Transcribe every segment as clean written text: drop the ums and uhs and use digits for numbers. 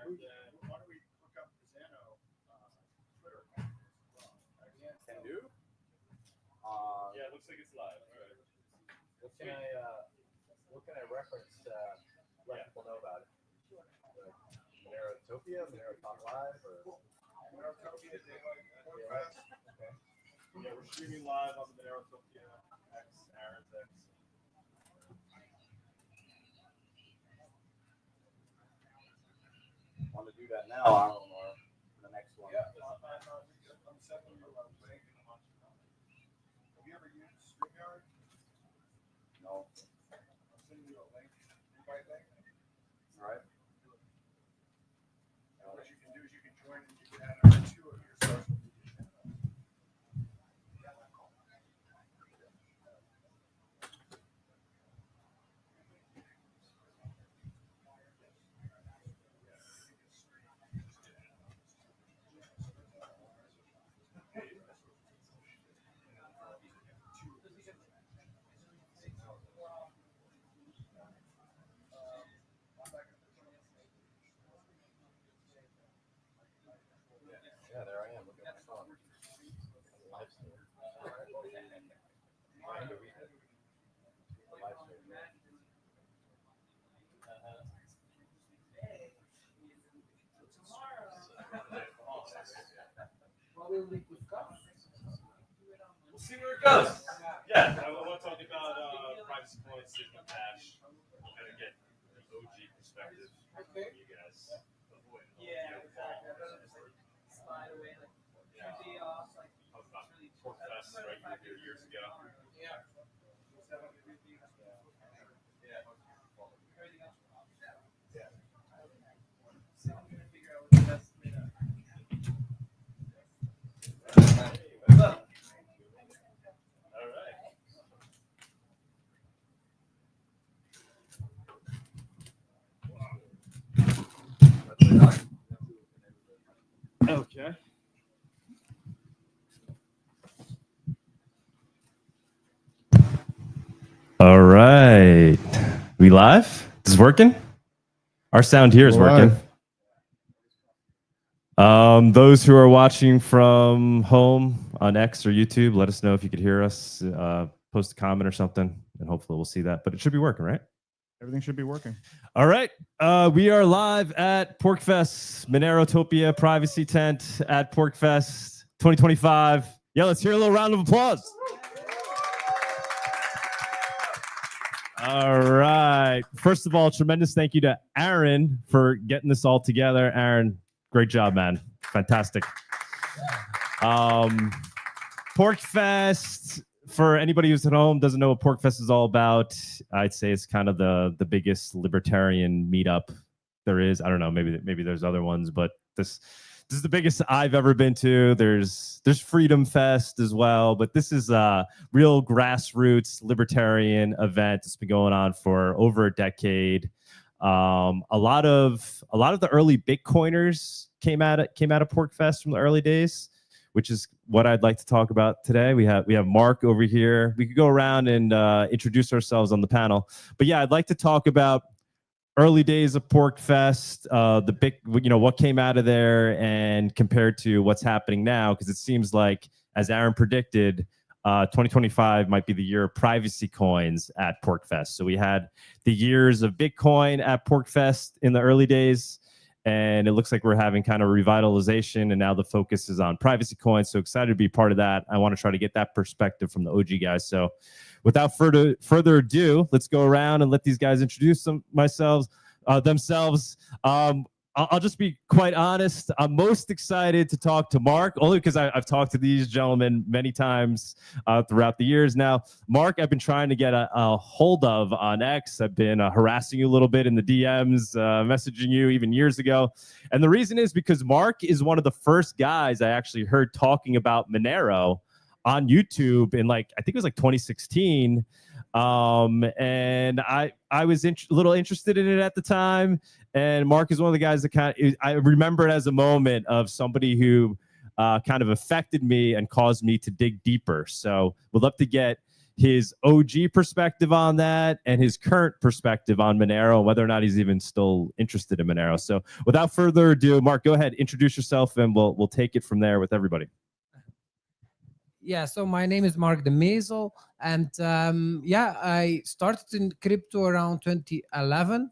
And then why don't we hook up the Zano Twitter account as well? Can do. Yeah, it looks like it's live. All right. What can I reference to let people know about it? Monerotopia, Monerotop Live, or Monerotopia, Porcfest. okay. Yeah, we're streaming live on the Monerotopia X, Aaron's X. Want to do that now, Aaron, or the next one? Yeah, I'm sending you a link. Have you ever used StreamYard? No. I'm sending you a link, invite link. All right. What you can do is you can join and you can add number 2 of your social media channels. Yeah, there I am. Look at my phone. Live stream. Live stream. We'll see where it goes. Yeah, I want to talk about privacy points, signal cache, kind of get the OG perspective from you guys. Yeah, exactly. Slide away, like, day off, like, Talk about Porkfest, right? You were here years ago. yeah. So I'm gonna figure out what the best way to. What's up? All right. Okay. All right. We live? Is this working? Our sound here is working. Those who are watching from home on X or YouTube, let us know if you could hear us. Post a comment or something, and hopefully we'll see that. But it should be working, right? Everything should be working. All right. We are live at Porcfest, Monerotopia Privacy Tent at Porcfest 2025. Yeah, let's hear a little round of applause. All right. First of all, tremendous thank you to Aaron for getting this all together. Aaron, great job, man. Fantastic. Porcfest, for anybody who's at home, doesn't know what Porcfest is all about, I'd say it's kind of the biggest libertarian meetup there is. I don't know, maybe there's other ones, but this is the biggest I've ever been to. There's Freedom Fest as well, but this is a real grassroots libertarian event. It's been going on for over a decade. A lot of the early Bitcoiners came out of Porcfest from the early days, which is what I'd like to talk about today. We have Mark over here. We could go around and introduce ourselves on the panel. But yeah, I'd like to talk about early days of Porcfest, what came out of there, and compared to what's happening now, because it seems like, as Aaron predicted, 2025 might be the year of privacy coins at Porcfest. So we had the years of Bitcoin at Porcfest in the early days, and it looks like we're having kind of revitalization, and now the focus is on privacy coins. So excited to be part of that. I want to try to get that perspective from the OG guys. So without further ado, let's go around and let these guys introduce themselves. I'll just be quite honest. I'm most excited to talk to Mark, only because I've talked to these gentlemen many times throughout the years. Now, Mark, I've been trying to get a hold of on X. I've been harassing you a little bit in the DMs, messaging you even years ago. And the reason is because Mark is one of the first guys I actually heard talking about Monero on YouTube in, I think it was 2016. And I was a little interested in it at the time. And Mark is one of the guys that I remember it as a moment of somebody who kind of affected me and caused me to dig deeper. So we'd love to get his OG perspective on that and his current perspective on Monero, whether or not he's even still interested in Monero. So without further ado, Mark, go ahead, introduce yourself, and we'll take it from there with everybody. Yeah, so my name is Marc De Mesel, and yeah, I started in crypto around 2011,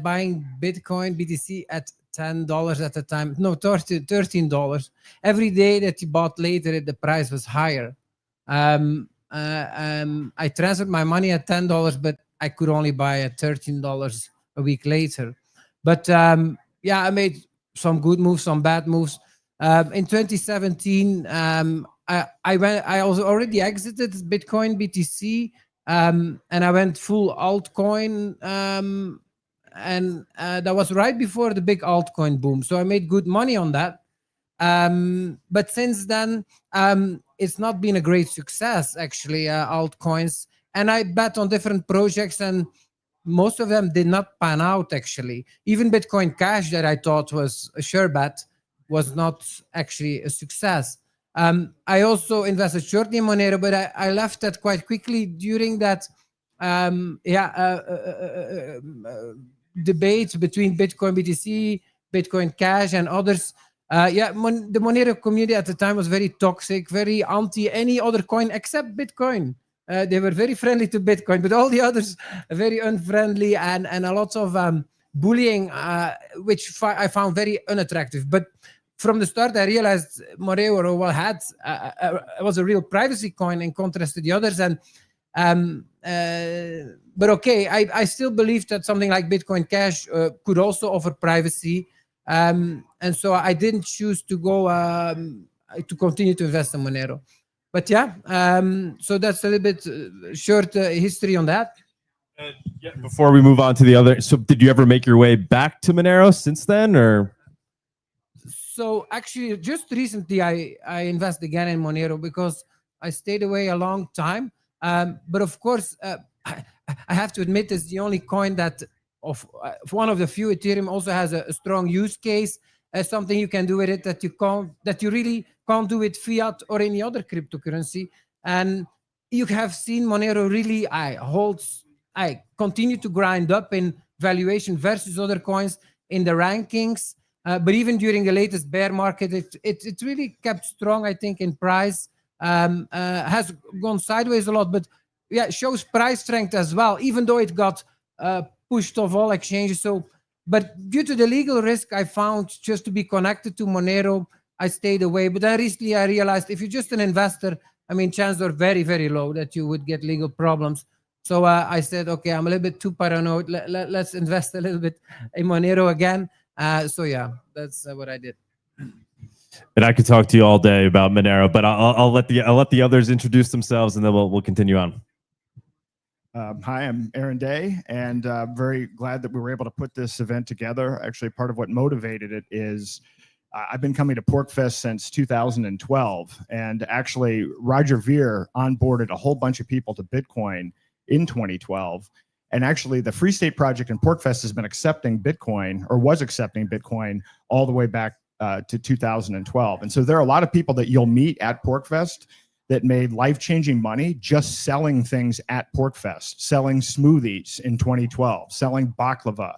buying Bitcoin, BTC at $10 at the time. No, $13. Every day that you bought later, the price was higher. I transferred my money at $10, but I could only buy at $13 a week later. But yeah, I made some good moves, some bad moves. In 2017, I was already exited Bitcoin, BTC, and I went full altcoin. And that was right before the big altcoin boom. So I made good money on that. But since then, it's not been a great success, actually, altcoins. And I bet on different projects, and most of them did not pan out, actually. Even Bitcoin Cash, that I thought was a sure bet, was not actually a success. I also invested shortly in Monero, but I left that quite quickly during that debate between Bitcoin BTC, Bitcoin Cash, and others. Yeah, the Monero community at the time was very toxic, very anti any other coin except Bitcoin. They were very friendly to Bitcoin, but all the others are very unfriendly, and a lot of bullying, which I found very unattractive. But from the start, I realized Monero was a real privacy coin in contrast to the others. And but okay, I still believe that something like Bitcoin Cash could also offer privacy. And so I didn't choose to go to continue to invest in Monero. But yeah, so that's a little bit short history on that. Yeah, before we move on to the other, so did you ever make your way back to Monero since then, or? So actually, just recently, I invested again in Monero because I stayed away a long time. But of course, I have to admit, it's the only coin that, one of the few, Ethereum also has a strong use case as something you can do with it that you really can't do with fiat or any other cryptocurrency. And you have seen Monero really continue to grind up in valuation versus other coins in the rankings. But even during the latest bear market, it really kept strong, I think, in price. Has gone sideways a lot, but yeah, it shows price strength as well, even though it got pushed off all exchanges. So, but due to the legal risk I found just to be connected to Monero, I stayed away. But then recently I realized if you're just an investor, I mean, chances are very, very low that you would get legal problems. So I said, okay, I'm a little bit too paranoid. Let's invest a little bit in Monero again. So yeah, that's what I did. And I could talk to you all day about Monero, but I'll let the others introduce themselves, and then we'll continue on. Hi, I'm Aaron Day, and very glad that we were able to put this event together. Actually, part of what motivated it is I've been coming to Porkfest since 2012, and actually Roger Ver onboarded a whole bunch of people to Bitcoin in 2012. And actually, the Free State Project and Porkfest has been accepting Bitcoin, or was accepting Bitcoin, all the way back to 2012. And so there are a lot of people that you'll meet at Porkfest that made life-changing money just selling things at Porkfest, selling smoothies in 2012, selling baklava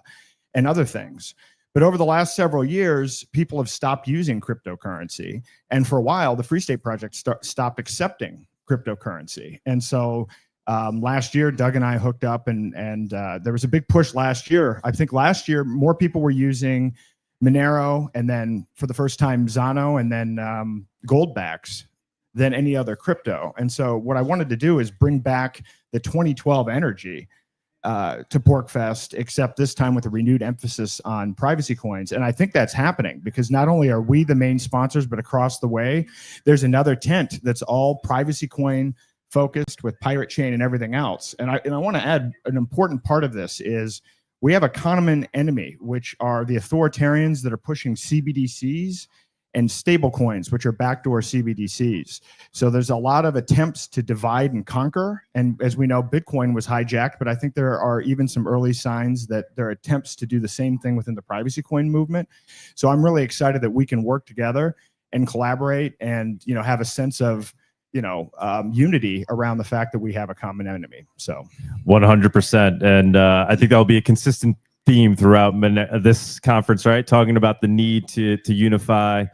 and other things. But over the last several years, people have stopped using cryptocurrency. And for a while, the Free State Project stopped accepting cryptocurrency. And so last year, Doug and I hooked up, and there was a big push last year. I think last year, more people were using Monero, and then for the first time, Zano, and then Goldbacks than any other crypto. And so what I wanted to do is bring back the 2012 energy to Porkfest, except this time with a renewed emphasis on privacy coins. And I think that's happening because not only are we the main sponsors, but across the way, there's another tent that's all privacy coin focused with Pirate Chain and everything else. And I want to add an important part of this is we have a common enemy, which are the authoritarians that are pushing CBDCs and stablecoins, which are backdoor CBDCs. So there's a lot of attempts to divide and conquer. And as we know, Bitcoin was hijacked, but I think there are even some early signs that there are attempts to do the same thing within the privacy coin movement. So I'm really excited that we can work together and collaborate and, you know, have a sense of unity around the fact that we have a common enemy. So 100%. And I think that'll be a consistent theme throughout this conference, right? Talking about the need to unify.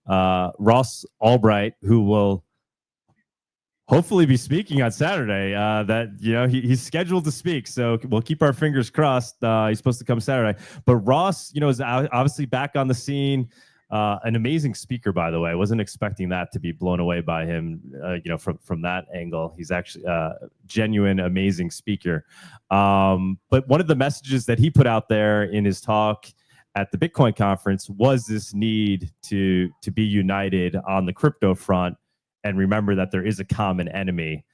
Ross Albright, who will hopefully be speaking on Saturday. He's scheduled to speak, so we'll keep our fingers crossed. He's supposed to come Saturday. But Ross, is obviously back on the scene. An amazing speaker, by the way. I wasn't expecting that to be blown away by him. From that angle, he's actually a genuine, amazing speaker. But one of the messages that he put out there in his talk at the Bitcoin conference was this need to be united on the crypto front and remember that there is a common enemy.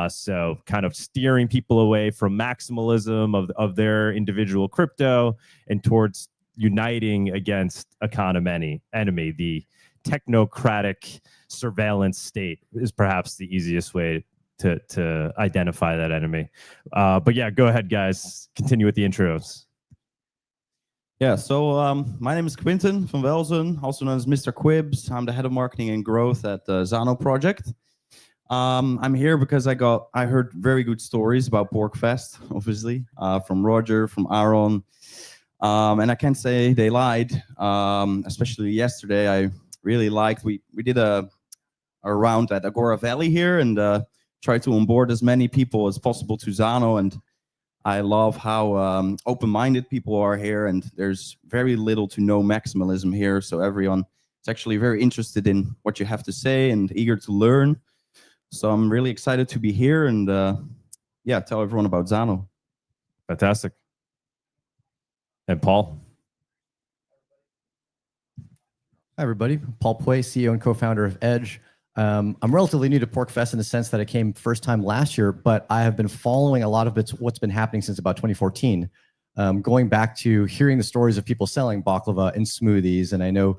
So kind of steering people away from maximalism of their individual crypto and towards uniting against a common enemy. The technocratic surveillance state is perhaps the easiest way to identify that enemy. But yeah, go ahead, guys. Continue with the intros. Yeah, so my name is Quinten van Welzen, also known as Mr. Kwibs. I'm the head of marketing and growth at the Zano project. I'm here because I heard very good stories about Porkfest, obviously, from Roger, from Aaron, and I can't say they lied. Especially yesterday, I really liked. We did a round at Agora Valley here and tried to onboard as many people as possible to Zano, and I love how open-minded people are here, and there's very little to no maximalism here. So everyone is actually very interested in what you have to say and eager to learn. So I'm really excited to be here and tell everyone about Zano. Fantastic. And Paul? Hi, everybody. Paul Puey, CEO and co-founder of Edge. I'm relatively new to Porkfest in the sense that I came first time last year, but I have been following a lot of what's been happening since about 2014, going back to hearing the stories of people selling baklava and smoothies, and I know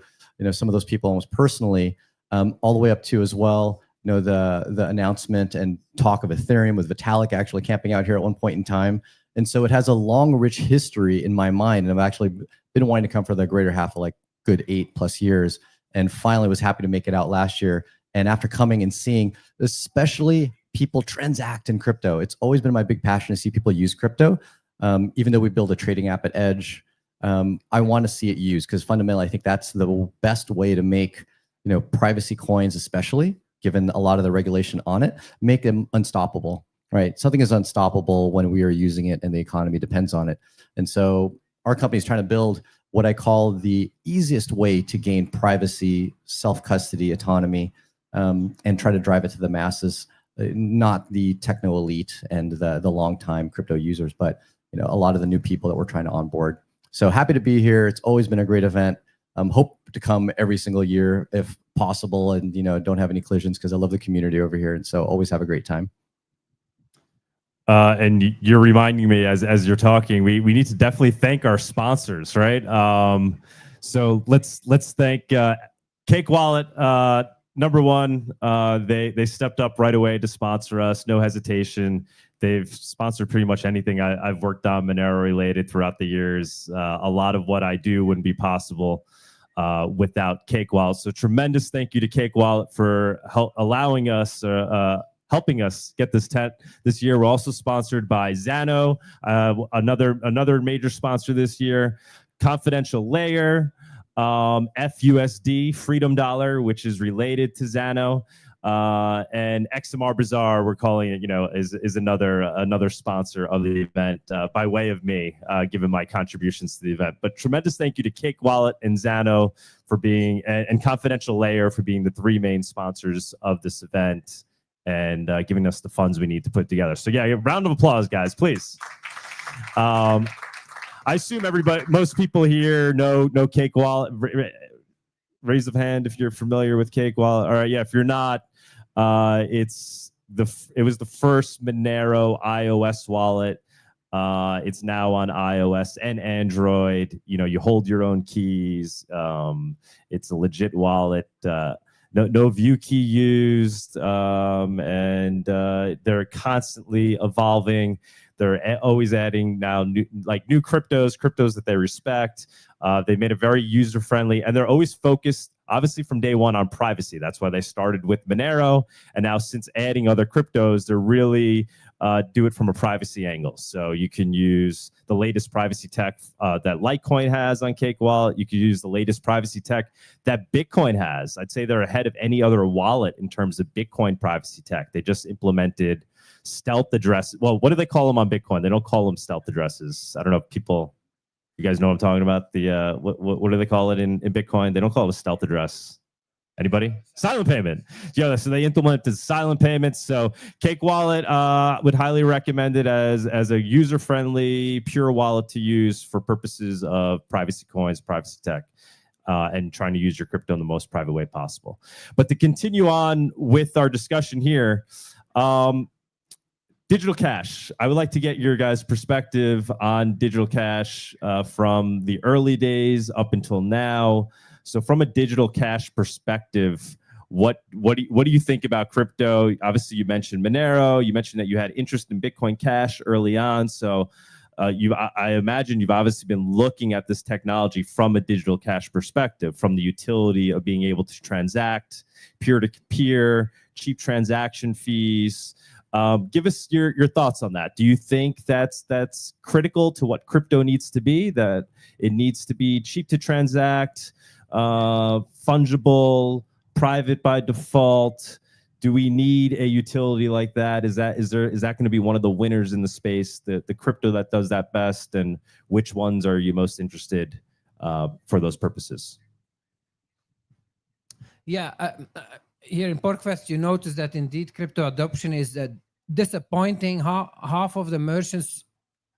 some of those people almost personally, all the way up to as well the announcement and talk of Ethereum with Vitalik actually camping out here at one point in time, and so it has a long, rich history in my mind, and I've actually been wanting to come for the greater half of like good 8+ years, and finally was happy to make it out last year. And after coming and seeing, especially people transact in crypto, it's always been my big passion to see people use crypto. Even though we build a trading app at Edge, I want to see it used because fundamentally, I think that's the best way to make privacy coins, especially given a lot of the regulation on it, make them unstoppable. Right? Something is unstoppable when we are using it, and the economy depends on it. And so our company is trying to build what I call the easiest way to gain privacy, self-custody, autonomy. And try to drive it to the masses, not the techno elite and the long-time crypto users, but a lot of the new people that we're trying to onboard. So happy to be here. It's always been a great event. Hope to come every single year if possible, and don't have any collisions because I love the community over here, and so always have a great time. And you're reminding me as you're talking, we need to definitely thank our sponsors, right? So let's thank Cake Wallet. Number one, they stepped up right away to sponsor us, no hesitation. They've sponsored pretty much anything I've worked on Monero related throughout the years. A lot of what I do wouldn't be possible without Cake Wallet. So tremendous thank you to Cake Wallet for allowing us, helping us get this tent this year. We're also sponsored by Zano, another major sponsor this year, Confidential Layer, FUSD, Freedom Dollar, which is related to Zano, and XMR Bazaar, we're calling it, is another sponsor of the event by way of me, given my contributions to the event. But tremendous thank you to Cake Wallet and Zano for being, and Confidential Layer for being the 3 main sponsors of this event and giving us the funds we need to put together. So yeah, round of applause, guys, please. I assume most people here know Cake Wallet. Raise of hand if you're familiar with Cake Wallet. All right, yeah. If you're not, it was the first Monero iOS wallet. It's now on iOS and Android. You hold your own keys. It's a legit wallet. No view key used, and they're constantly evolving. They're always adding now new cryptos that they respect. They made it very user-friendly, and they're always focused obviously from day one on privacy. That's why they started with Monero. And now since adding other cryptos, they're really do it from a privacy angle. So you can use the latest privacy tech that Litecoin has on Cake Wallet. You can use the latest privacy tech that Bitcoin has. I'd say they're ahead of any other wallet in terms of Bitcoin privacy tech. They just implemented stealth addresses. Well, what do they call them on Bitcoin? They don't call them stealth addresses. I don't know if people, you guys know what I'm talking about? The what do they call it in Bitcoin? They don't call it a stealth address. Anybody? Silent payment. Yeah, so they implemented silent payments. So Cake Wallet would highly recommend it as a user-friendly, pure wallet to use for purposes of privacy coins, privacy tech, and trying to use your crypto in the most private way possible. But to continue on with our discussion here, digital cash. I would like to get your guys' perspective on digital cash from the early days up until now. So from a digital cash perspective, what do you think about crypto? Obviously, you mentioned Monero. You mentioned that you had interest in Bitcoin Cash early on. So I imagine you've obviously been looking at this technology from a digital cash perspective, from the utility of being able to transact peer-to-peer, cheap transaction fees. Give us your thoughts on that. Do you think that's critical to what crypto needs to be, that it needs to be cheap to transact, fungible, private by default? Do we need a utility like that? Is that going to be one of the winners in the space, the crypto that does that best? And which ones are you most interested for those purposes? Yeah, here in Porkfest, you notice that indeed crypto adoption is disappointing. Half of the merchants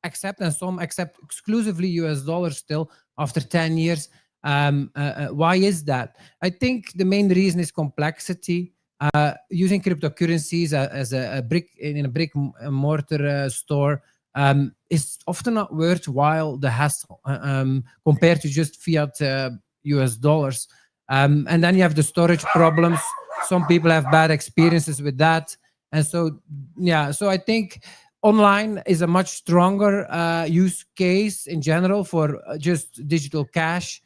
accept, and some accept exclusively US dollars still after 10 years. Why is that? I think the main reason is complexity. Using cryptocurrencies as a brick in a brick and mortar store is often not worthwhile the hassle compared to just fiat US dollars. And then you have the storage problems. Some people have bad experiences with that. And so, yeah, so I think online is a much stronger use case in general for just digital cash.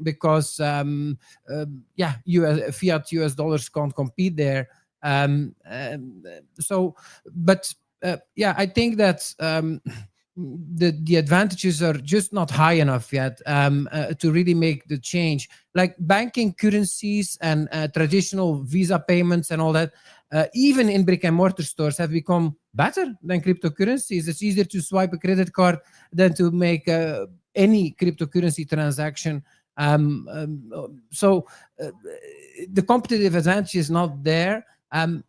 Because yeah, fiat US dollars can't compete there. Yeah, I think that the advantages are just not high enough yet to really make the change. Like banking currencies and traditional Visa payments and all that, even in brick and mortar stores, have become better than cryptocurrencies. It's easier to swipe a credit card than to make any cryptocurrency transaction. So the competitive advantage is not there. And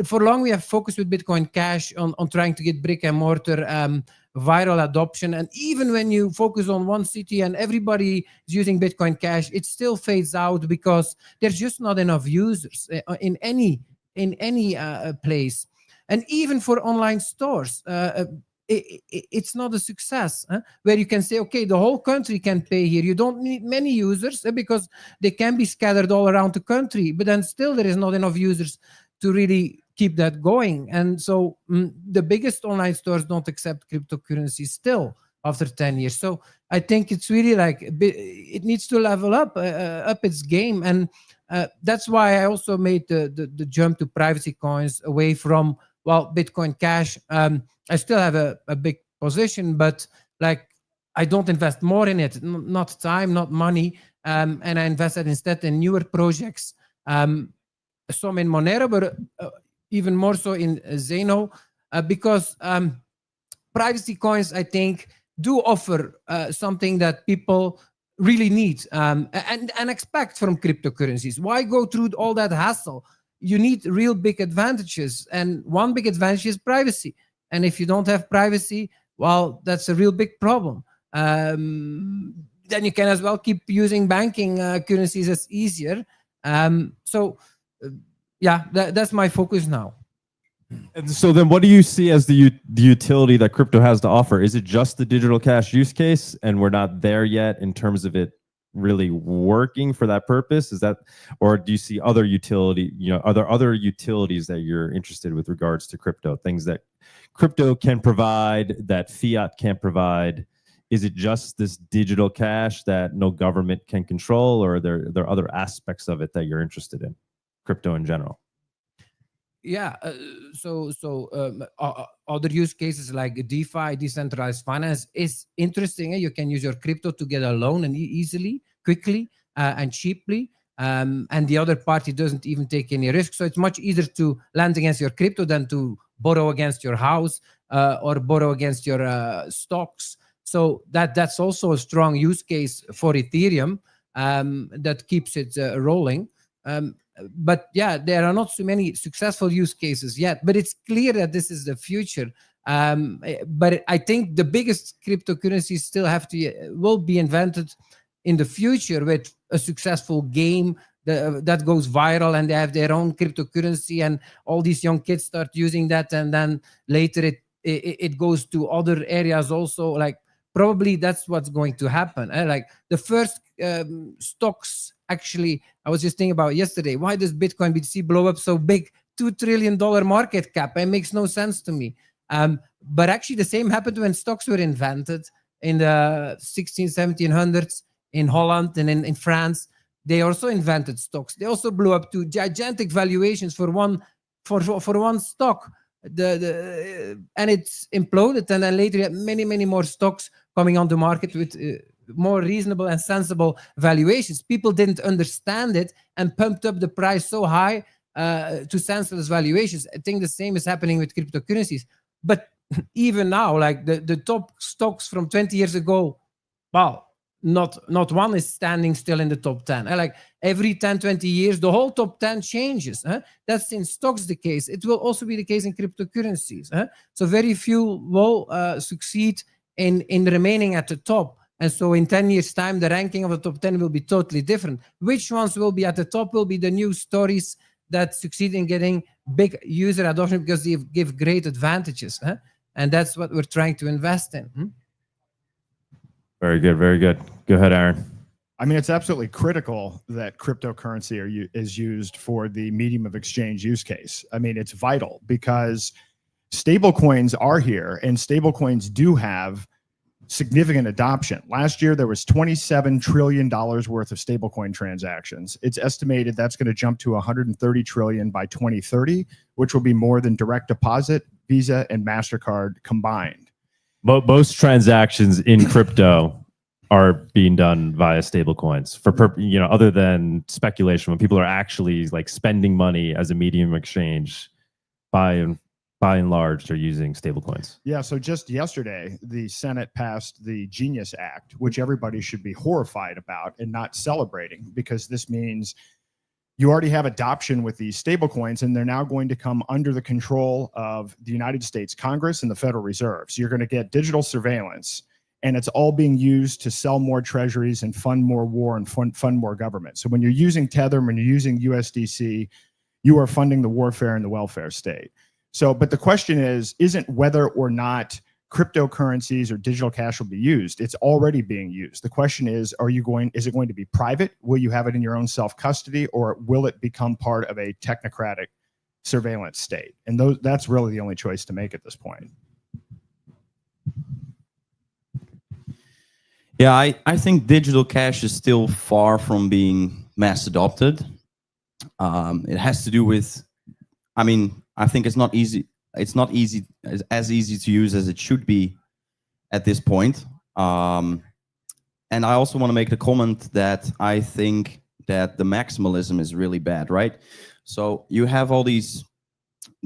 for long, we have focused with Bitcoin Cash on trying to get brick and mortar viral adoption. And even when you focus on one city and everybody is using Bitcoin Cash, it still fades out because there's just not enough users in any place. And even for online stores, it's not a success where you can say, okay, the whole country can pay here. You don't need many users because they can be scattered all around the country, but then still there is not enough users to really keep that going. And so the biggest online stores don't accept cryptocurrency still after 10 years. So I think it's really like it needs to level up its game. And that's why I also made the jump to privacy coins away from, well, Bitcoin Cash. I still have a big position, but like I don't invest more in it, not time, not money. And I invested instead in newer projects, some in Monero, but even more so in Zano, because privacy coins, I think, do offer something that people really need and expect from cryptocurrencies. Why go through all that hassle? You need real big advantages. And one big advantage is privacy. And if you don't have privacy, well, that's a real big problem. Then you can as well keep using banking currencies as easier. Yeah, that's my focus now. And so then what do you see as the utility that crypto has to offer? Is it just the digital cash use case and we're not there yet in terms of it really working for that purpose? Is that, or do you see other utility, are there other utilities that you're interested with regards to crypto, things that crypto can provide that fiat can't provide is it just this digital cash that no government can control, or are there other aspects of it that you're interested in, crypto in general? Yeah, other use cases like DeFi, decentralized finance, is interesting. You can use your crypto to get a loan and easily, quickly, and cheaply. And the other party doesn't even take any risk. So it's much easier to lend against your crypto than to borrow against your house or borrow against your stocks. So that's also a strong use case for Ethereum that keeps it rolling. But yeah, there are not so many successful use cases yet, but it's clear that this is the future. But I think the biggest cryptocurrencies still will be invented in the future with a successful game that goes viral, and they have their own cryptocurrency, and all these young kids start using that, and then later it goes to other areas also. Like, probably that's what's going to happen. Like the first stocks, actually, I was just thinking about yesterday, why does Bitcoin BTC blow up so big? $2 trillion market cap. It makes no sense to me. But actually the same happened when stocks were invented in the 1700s in Holland and in France. They also invented stocks. They also blew up to gigantic valuations for one stock. And it's imploded, and then later you had many more stocks coming on the market with more reasonable and sensible valuations. People didn't understand it and pumped up the price so high to senseless valuations. I think the same is happening with cryptocurrencies. But even now, like the top stocks from 20 years ago, wow, not one is standing still in the top 10. Like every 10-20 years, the whole top 10 changes. That's in stocks the case. It will also be the case in cryptocurrencies. So very few will succeed in remaining at the top. And so in 10 years' time, the ranking of the top 10 will be totally different. Which ones will be at the top will be the new stories that succeed in getting big user adoption because they give great advantages. And that's what we're trying to invest in. Very good, very good. Go ahead, Aaron. I mean, it's absolutely critical that cryptocurrency is used for the medium of exchange use case. I mean, it's vital because stablecoins are here, and stablecoins do have significant adoption. Last year, there was $27 trillion worth of stablecoin transactions. It's estimated that's going to jump to $130 trillion by 2030, which will be more than direct deposit, Visa, and MasterCard combined. Most transactions in crypto are being done via stablecoins other than speculation, when people are actually like spending money as a medium of exchange. By and large, they're using stablecoins. Yeah, so just yesterday, the Senate passed the Genius Act, which everybody should be horrified about and not celebrating, because this means you already have adoption with these stablecoins, and they're now going to come under the control of the United States Congress and the Federal Reserve. So you're going to get digital surveillance, and it's all being used to sell more treasuries and fund more war and fund more government. So when you're using Tether, when you're using USDC, you are funding the warfare and the welfare state. So, but the question isn't whether or not cryptocurrencies or digital cash will be used. It's already being used. The question is it going to be private? Will you have it in your own self-custody, or will it become part of a technocratic surveillance state? And that's really the only choice to make at this point. Yeah, I think digital cash is still far from being mass adopted. It has to do with, I think it's not easy. It's not as easy to use as it should be at this point. And I also want to make the comment that I think that the maximalism is really bad, right? So you have all these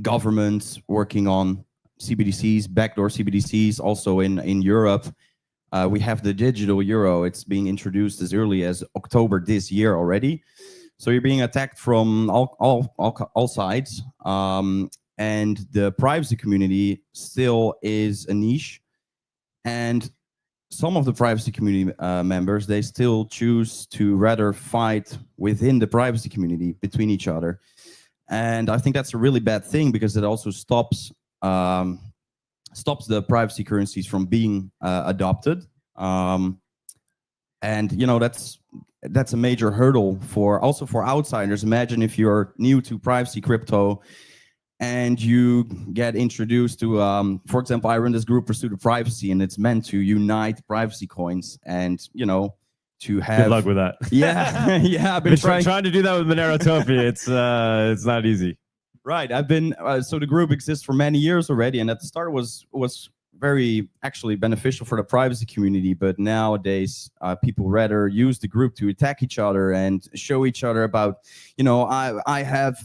governments working on CBDCs, backdoor CBDCs, also in Europe. We have the digital euro. It's being introduced as early as October this year already. So you're being attacked from all sides. And the privacy community still is a niche. And some of the privacy community members, they still choose to rather fight within the privacy community between each other. And I think that's a really bad thing, because it also stops the privacy currencies from being adopted. And that's a major hurdle for outsiders. Imagine if you're new to privacy crypto and you get introduced to, for example, I run this group Pursuit of Privacy, and it's meant to unite privacy coins and, you know, to have. Good luck with that. Yeah, yeah, I've been Been trying. trying to do that with Monerotopia. It's not easy. Right, I've been, so the group exists for many years already, and at the start was very actually beneficial for the privacy community, but nowadays people rather use the group to attack each other and show each other about, you know, I have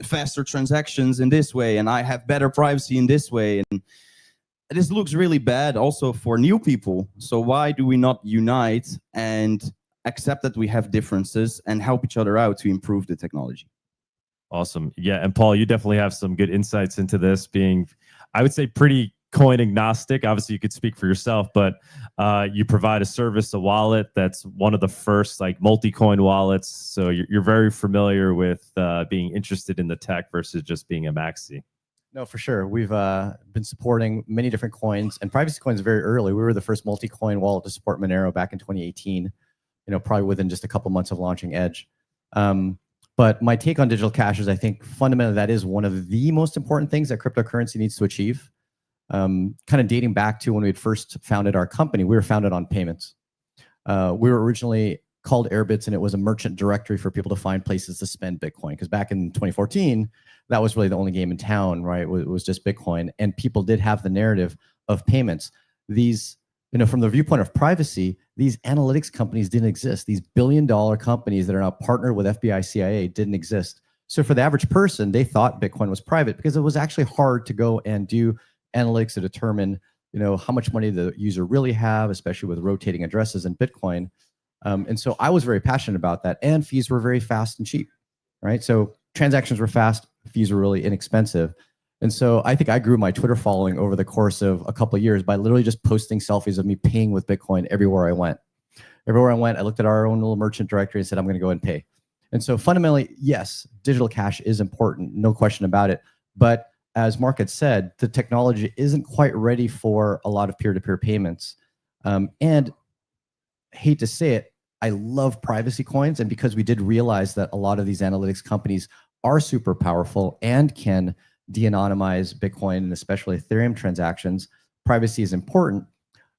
faster transactions in this way and I have better privacy in this way, and this looks really bad also for new people. So why do we not unite and accept that we have differences and help each other out to improve the technology? Awesome. Yeah, and Paul, you definitely have some good insights into this, being, I would say, pretty coin agnostic. Obviously, you could speak for yourself, but you provide a service, a wallet that's one of the first like multi-coin wallets. So you're very familiar with being interested in the tech versus just being a maxi. No, for sure. We've been supporting many different coins, and privacy coins very early. We were the first multi-coin wallet to support Monero back in 2018. You know, probably within just a couple months of launching Edge. But my take on digital cash is, I think fundamentally that is one of the most important things that cryptocurrency needs to achieve. Kind of dating back to when we had first founded our company, we were founded on payments. We were originally called Airbits, and it was a merchant directory for people to find places to spend Bitcoin. Because back in 2014, that was really the only game in town, right? It was just Bitcoin, and people did have the narrative of payments. These, you know, from the viewpoint of privacy, these analytics companies didn't exist. These billion-dollar companies that are now partnered with FBI, CIA didn't exist. So for the average person, they thought Bitcoin was private because it was actually hard to go and do analytics to determine, you know, how much money the user really have, especially with rotating addresses in Bitcoin. And so I was very passionate about that, and fees were very fast and cheap, right? So transactions were fast, fees were really inexpensive. And so I think I grew my Twitter following over the course of a couple of years by literally just posting selfies of me paying with Bitcoin everywhere I went. Everywhere I went, I looked at our own little merchant directory and said, I'm going to go and pay. And so fundamentally, yes, digital cash is important, no question about it. But as Mark had said, the technology isn't quite ready for a lot of peer-to-peer payments. And hate to say it, I love privacy coins. And because we did realize that a lot of these analytics companies are super powerful and can de-anonymize Bitcoin and especially Ethereum transactions, privacy is important.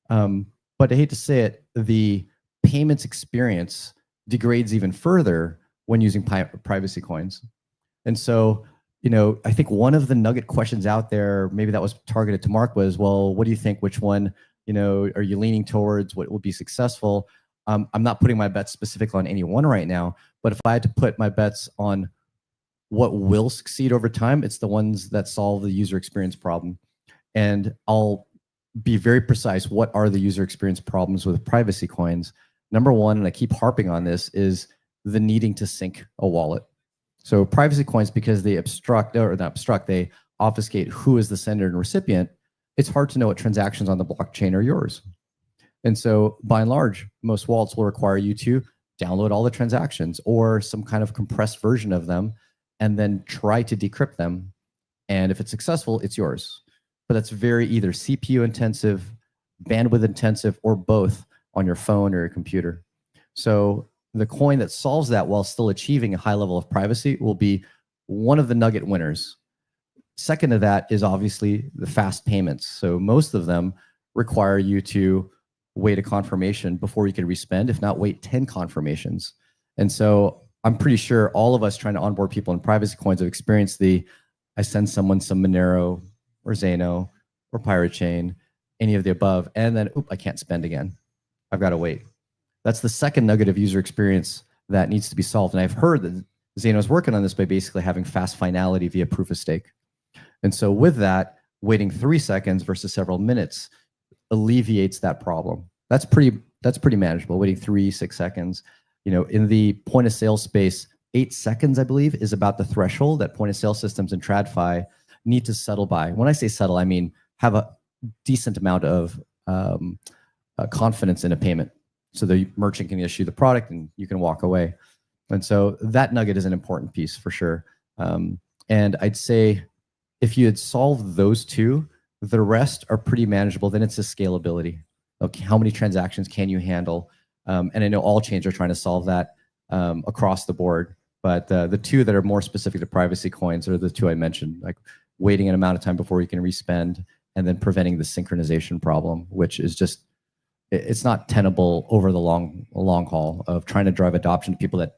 But I hate to say it, the payments experience degrades even further when using privacy coins. And so, you know, I think one of the nugget questions out there, maybe that was targeted to Mark, was, well, what do you think? Which one, you know, are you leaning towards? What will be successful? I'm not putting my bets specifically on any one right now, but if I had to put my bets on what will succeed over time, it's the ones that solve the user experience problem. And I'll be very precise. What are the user experience problems with privacy coins? Number one, and I keep harping on this, is the needing to sync a wallet. So privacy coins, because they obstruct, or not obstruct, they obfuscate who is the sender and recipient, it's hard to know what transactions on the blockchain are yours. And so by and large, most wallets will require you to download all the transactions or some kind of compressed version of them and then try to decrypt them. And if it's successful, it's yours. But that's very either CPU intensive, bandwidth intensive, or both on your phone or your computer. So the coin that solves that while still achieving a high level of privacy will be one of the nugget winners. Second to that is obviously the fast payments. So most of them require you to wait a confirmation before you can respend, if not wait 10 confirmations. And so I'm pretty sure all of us trying to onboard people in privacy coins have experienced the, I send someone some Monero or Zano or Pirate Chain, any of the above, and then, oop, I can't spend again. I've got to wait. That's the second nugget of user experience that needs to be solved. And I've heard that Zano is working on this by basically having fast finality via proof of stake. And so with that, waiting 3 seconds versus several minutes alleviates that problem. That's pretty manageable, waiting 3-6 seconds. You know, in the point of sale space, 8 seconds, I believe, is about the threshold that point of sale systems and TradFi need to settle by. When I say settle, I mean have a decent amount of confidence in a payment. So the merchant can issue the product and you can walk away. And so that nugget is an important piece for sure. And I'd say if you had solved those two, the rest are pretty manageable. Then it's the scalability. Okay, how many transactions can you handle? And I know all chains are trying to solve that across the board. But the two that are more specific to privacy coins are the two I mentioned, like waiting an amount of time before you can respend, and then preventing the synchronization problem, which is just, it's not tenable over the long haul of trying to drive adoption to people that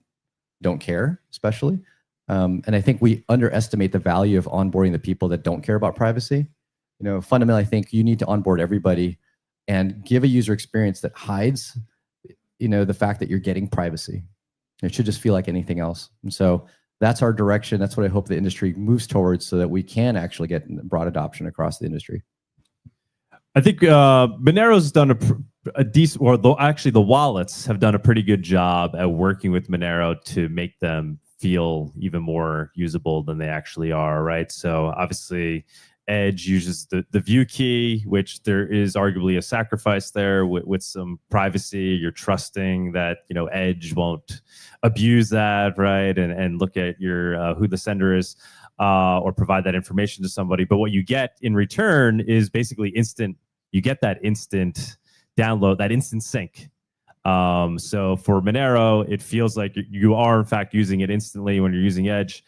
don't care, especially. And I think we underestimate the value of onboarding the people that don't care about privacy. Fundamentally, I think you need to onboard everybody and give a user experience that hides, the fact that you're getting privacy. It should just feel like anything else. And so that's our direction. That's what I hope the industry moves towards, so that we can actually get broad adoption across the industry. I think Monero's done a decent, or actually the wallets have done a pretty good job at working with Monero to make them feel even more usable than they actually are, right? So obviously Edge uses the view key, which there is arguably a sacrifice there with some privacy. You're trusting that Edge won't abuse that, right? And look at your who the sender is, or provide that information to somebody. But what you get in return is basically instant. You get that instant download, that instant sync. So for Monero, it feels like you are in fact using it instantly when you're using Edge.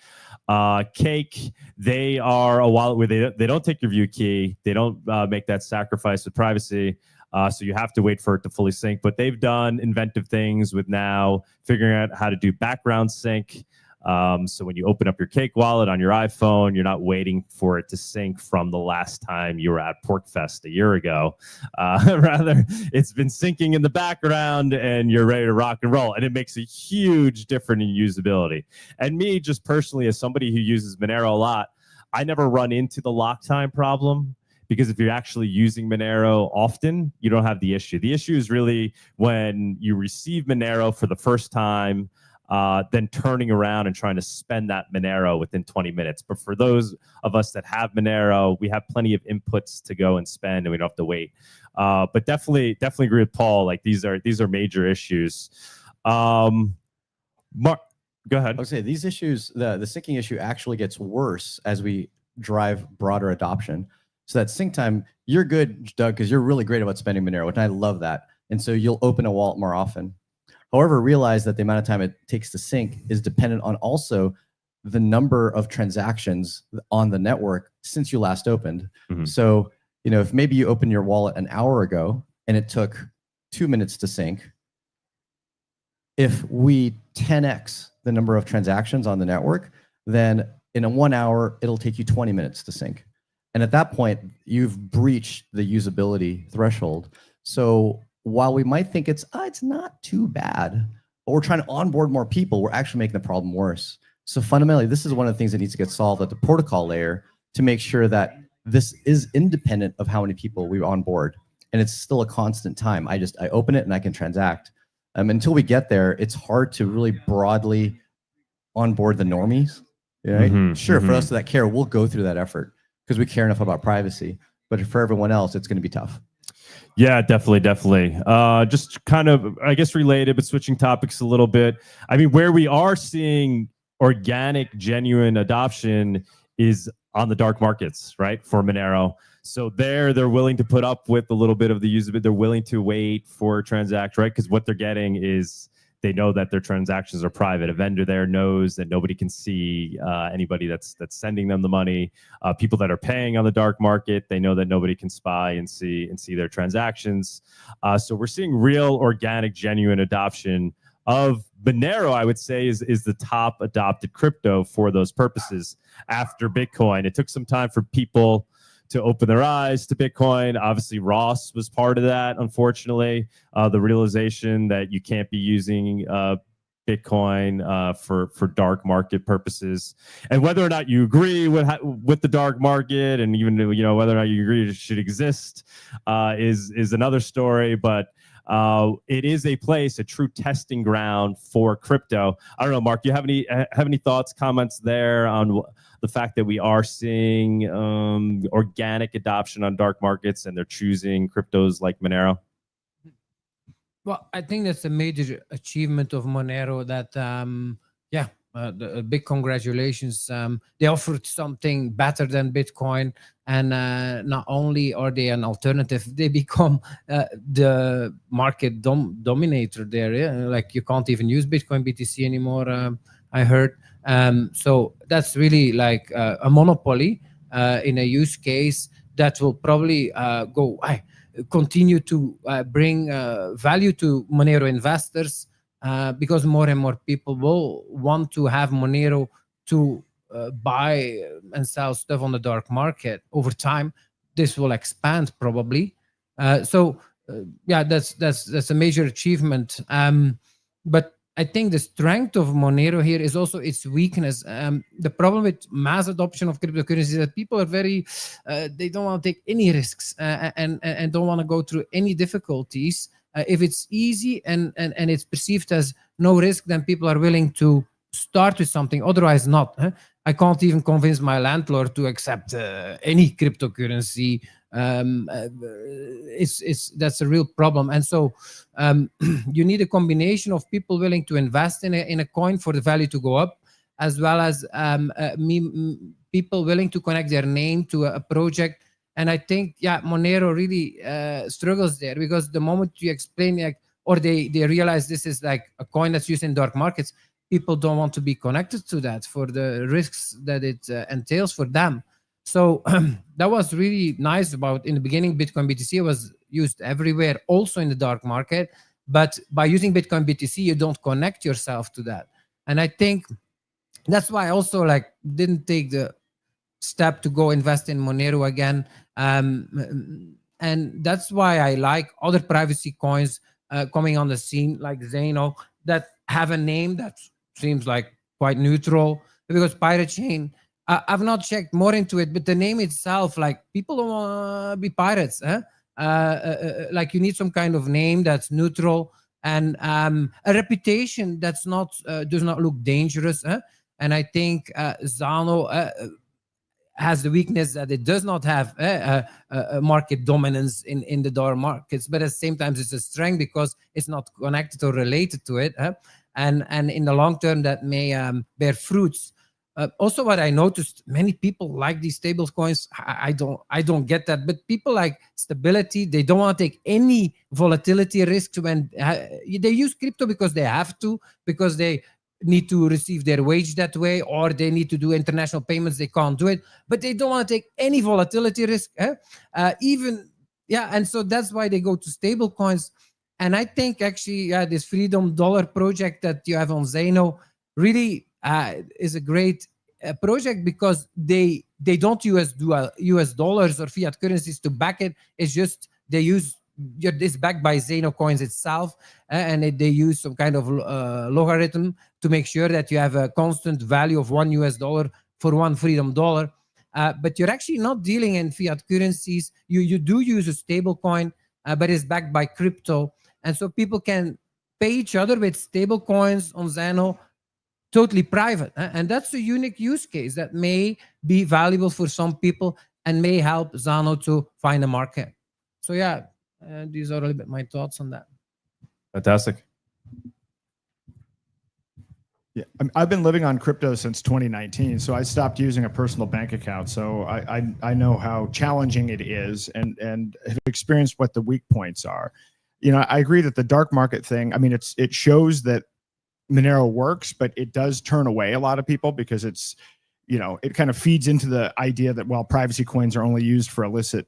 Cake, they are a wallet where they don't take your view key. They don't make that sacrifice with privacy. So you have to wait for it to fully sync. But they've done inventive things with now figuring out how to do background sync. So when you open up your Cake wallet on your iPhone, you're not waiting for it to sync from the last time you were at Porkfest a year ago. Rather, it's been syncing in the background and you're ready to rock and roll. And it makes a huge difference in usability. And me, just personally, as somebody who uses Monero a lot, I never run into the lock time problem. Because if you're actually using Monero often, you don't have the issue. The issue is really when you receive Monero for the first time, then turning around and trying to spend that Monero within 20 minutes. But for those of us that have Monero, we have plenty of inputs to go and spend, and we don't have to wait. But definitely agree with Paul. Like these are major issues. Mark, go ahead. I would say these issues, the syncing issue actually gets worse as we drive broader adoption. So that sync time, you're good, Doug, because you're really great about spending Monero, and I love that. And so you'll open a wallet more often. However, realize that the amount of time it takes to sync is dependent on also the number of transactions on the network since you last opened. Mm-hmm. So, if maybe you opened your wallet an hour ago and it took 2 minutes to sync, if we 10x the number of transactions on the network, then in a 1 hour, it'll take you 20 minutes to sync. And at that point, you've breached the usability threshold. So while we might think it's not too bad, but we're trying to onboard more people, we're actually making the problem worse. So fundamentally, this is one of the things that needs to get solved at the protocol layer to make sure that this is independent of how many people we onboard. And it's still a constant time. I open it and I can transact. Until we get there, it's hard to really broadly onboard the normies. Right? Mm-hmm, sure, for us that care, we'll go through that effort because we care enough about privacy. But for everyone else, it's going to be tough. Yeah, definitely. Just kind of, I guess, related, but switching topics a little bit. I mean, where we are seeing organic, genuine adoption is on the dark markets, right, for Monero. So they're willing to put up with a little bit of the usability. They're willing to wait for a transaction, right? Because what they're getting is they know that their transactions are private. A vendor there knows that nobody can see anybody that's sending them the money. People that are paying on the dark market, they know that nobody can spy and see their transactions. So we're seeing real, organic, genuine adoption of Monero. I would say is the top adopted crypto for those purposes after Bitcoin. It took some time for people to open their eyes to Bitcoin. Obviously, Ross was part of that, unfortunately. The realization that you can't be using Bitcoin for dark market purposes. And whether or not you agree with the dark market, and even whether or not you agree it should exist is another story. But it is a place, a true testing ground for crypto. I don't know, Mark, you have any thoughts, comments there on the fact that we are seeing organic adoption on dark markets and they're choosing cryptos like Monero? Well, I think that's a major achievement of Monero that, the big congratulations. They offered something better than Bitcoin. And not only are they an alternative, they become the market dominator there. Yeah? Like you can't even use Bitcoin BTC anymore I heard. So that's really like a monopoly in a use case that will probably continue to bring value to Monero investors because more and more people will want to have Monero to buy and sell stuff on the dark market. Over time, this will expand probably. Yeah, that's a major achievement. But I think the strength of Monero here is also its weakness. The problem with mass adoption of cryptocurrency is that people are very, they don't want to take any risks and don't want to go through any difficulties. If it's easy and it's perceived as no risk, then people are willing to start with something. Otherwise, not. I can't even convince my landlord to accept any cryptocurrency. That's a real problem. And so you need a combination of people willing to invest in a coin for the value to go up, as well as people willing to connect their name to a project. And I think, yeah, Monero really struggles there, because the moment you explain, like, or they realize this is like a coin that's used in dark markets, people don't want to be connected to that for the risks that it entails for them. So that was really nice about, in the beginning, Bitcoin BTC was used everywhere, also in the dark market. But by using Bitcoin BTC, you don't connect yourself to that. And I think that's why I also like didn't take the step to go invest in Monero again. And that's why I like other privacy coins coming on the scene, like Zano, that have a name that seems like quite neutral, because Pirate Chain, I've not checked more into it, but the name itself, like, people don't want to be pirates. Like, you need some kind of name that's neutral and a reputation that's not does not look dangerous. And I think Zano has the weakness that it does not have a market dominance in the dark markets, but at the same time, it's a strength because it's not connected or related to it. And in the long term, that may bear fruits. Also, what I noticed, many people like these stable coins. I don't get that, but people like stability. They don't want to take any volatility risks when they use crypto because they have to, because they need to receive their wage that way, or they need to do international payments. They can't do it, but they don't want to take any volatility risk. And so that's why they go to stable coins. And I think actually, this Freedom Dollar project that you have on Zano really is a great project, because they don't use US dollars or fiat currencies to back it. It's just they use this backed by Zano coins itself, and they use some kind of logarithm to make sure that you have a constant value of $1 for one Freedom Dollar. But you're actually not dealing in fiat currencies. You do use a stable coin, but it's backed by crypto. And so people can pay each other with stable coins on Zano, totally private. And that's a unique use case that may be valuable for some people and may help Zano to find a market. So yeah, these are a little bit my thoughts on that. Fantastic. Yeah, I've been living on crypto since 2019, so I stopped using a personal bank account. So I know how challenging it is, and have experienced what the weak points are. You know, I agree that the dark market thing, I mean, it shows that Monero works, but it does turn away a lot of people, because it's, you know, it kind of feeds into the idea that, well, privacy coins are only used for illicit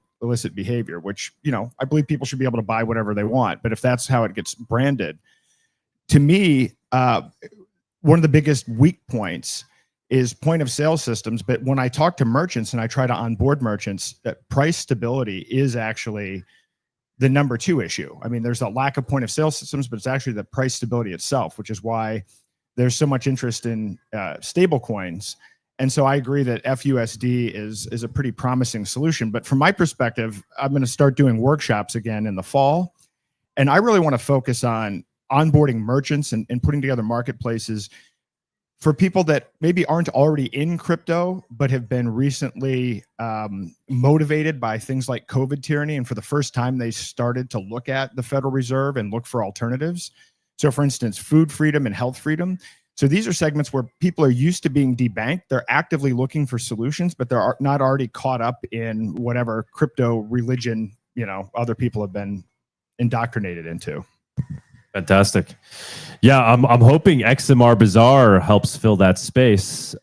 behavior, which, you know, I believe people should be able to buy whatever they want. But if that's how it gets branded, to me, one of the biggest weak points is point of sale systems. But when I talk to merchants and I try to onboard merchants, that price stability is actually the number 2 issue. I mean, there's a lack of point of sale systems, but it's actually the price stability itself, which is why there's so much interest in stable coins. And so I agree that FUSD is a pretty promising solution. But from my perspective, I'm going to start doing workshops again in the fall. And I really want to focus on onboarding merchants and putting together marketplaces for people that maybe aren't already in crypto, but have been recently motivated by things like COVID tyranny. And for the first time, they started to look at the Federal Reserve and look for alternatives. So for instance, food freedom and health freedom. So these are segments where people are used to being debanked. They're actively looking for solutions, but they're not already caught up in whatever crypto religion, you know, other people have been indoctrinated into. Fantastic. Yeah, I'm hoping XMR Bazaar helps fill that space.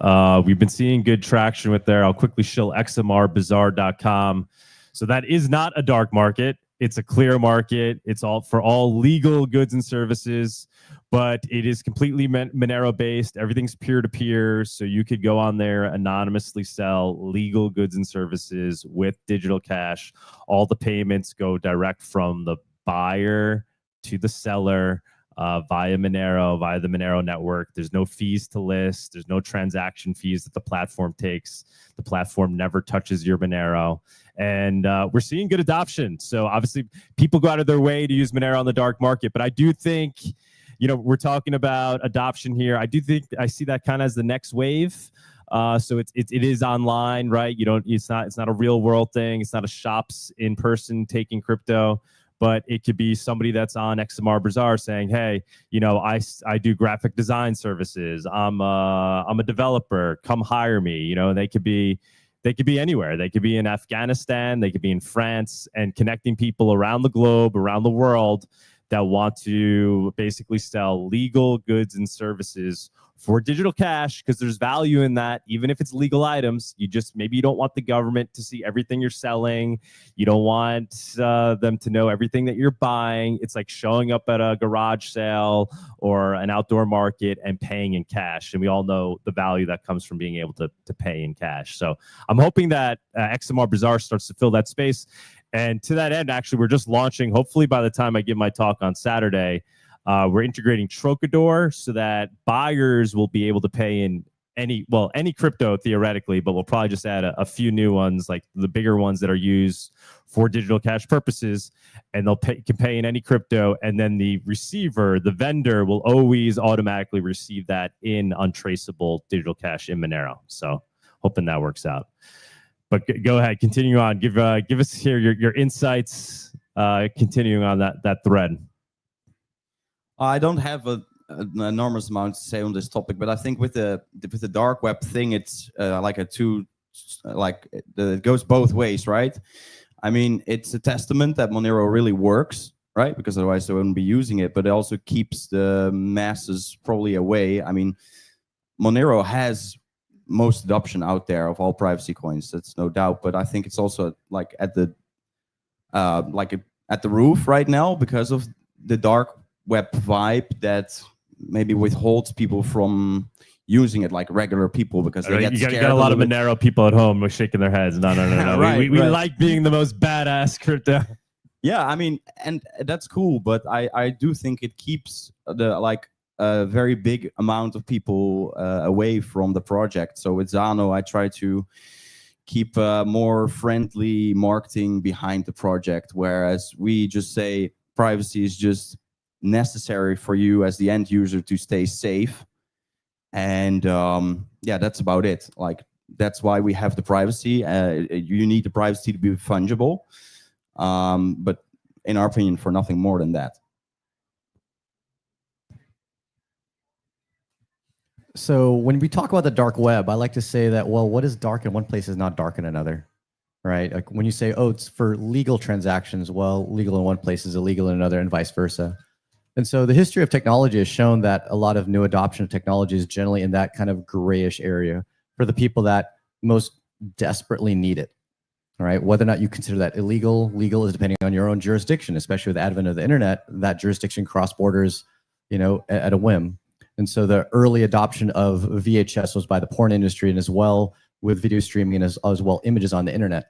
We've been seeing good traction with there. I'll quickly show XMRbazaar.com. So that is not a dark market. It's a clear market. It's all for all legal goods and services, but it is completely Monero based. Everything's peer-to-peer. So you could go on there, anonymously sell legal goods and services with digital cash. All the payments go direct from the buyer to the seller via Monero, via the Monero network. There's no fees to list. There's no transaction fees that the platform takes. The platform never touches your Monero. And we're seeing good adoption. So obviously people go out of their way to use Monero on the dark market. But I do think, you know, we're talking about adoption here. I do think I see that kind of as the next wave. So it is online, right? It's not a real world thing. It's not a shops in person taking crypto. But it could be somebody that's on XMR Bazaar saying, hey, you know, I do graphic design services. I'm a developer. Come hire me. You know, they could be anywhere. They could be in Afghanistan. They could be in France, and connecting people around the globe, around the world that want to basically sell legal goods and services for digital cash, because there's value in that. Even if it's legal items, maybe you don't want the government to see everything you're selling. You don't want them to know everything that you're buying. It's like showing up at a garage sale or an outdoor market and paying in cash. And we all know the value that comes from being able to pay in cash. So I'm hoping that XMR Bazaar starts to fill that space. And to that end, actually, we're just launching, hopefully by the time I give my talk on Saturday, we're integrating Trocador so that buyers will be able to pay in any crypto theoretically, but we'll probably just add a few new ones, like the bigger ones that are used for digital cash purposes, and can pay in any crypto. And then the receiver, the vendor, will always automatically receive that in untraceable digital cash in Monero. So hoping that works out. But go ahead, continue on. Give us here your insights. Continuing on that thread. I don't have an enormous amount to say on this topic, but I think with the dark web thing, it's it goes both ways, right? I mean, it's a testament that Monero really works, right? Because otherwise they wouldn't be using it. But it also keeps the masses probably away. I mean, Monero has most adoption out there of all privacy coins. That's no doubt. But I think it's also like at the roof right now because of the dark web vibe that maybe withholds people from using it like regular people, because they get scared. You got a lot of Monero people at home who are shaking their heads. No. Right, we like being the most badass crypto. Yeah, I mean, and that's cool, but I do think it keeps a very big amount of people away from the project. So with Zano, I try to keep more friendly marketing behind the project, whereas we just say privacy is just necessary for you as the end user to stay safe. And yeah, that's about it. Like, that's why we have the privacy. You need the privacy to be fungible, but in our opinion, for nothing more than that. So when we talk about the dark web, I like to say that, well, what is dark in one place is not dark in another, right? Like when you say, oh, it's for legal transactions, well, legal in one place is illegal in another, and vice versa. And so the history of technology has shown that a lot of new adoption of technology is generally in that kind of grayish area for the people that most desperately need it, right? Whether or not you consider that illegal, legal is depending on your own jurisdiction, especially with the advent of the internet. That jurisdiction cross borders, you know, at a whim. And so the early adoption of VHS was by the porn industry, and as well with video streaming, and as well images on the internet.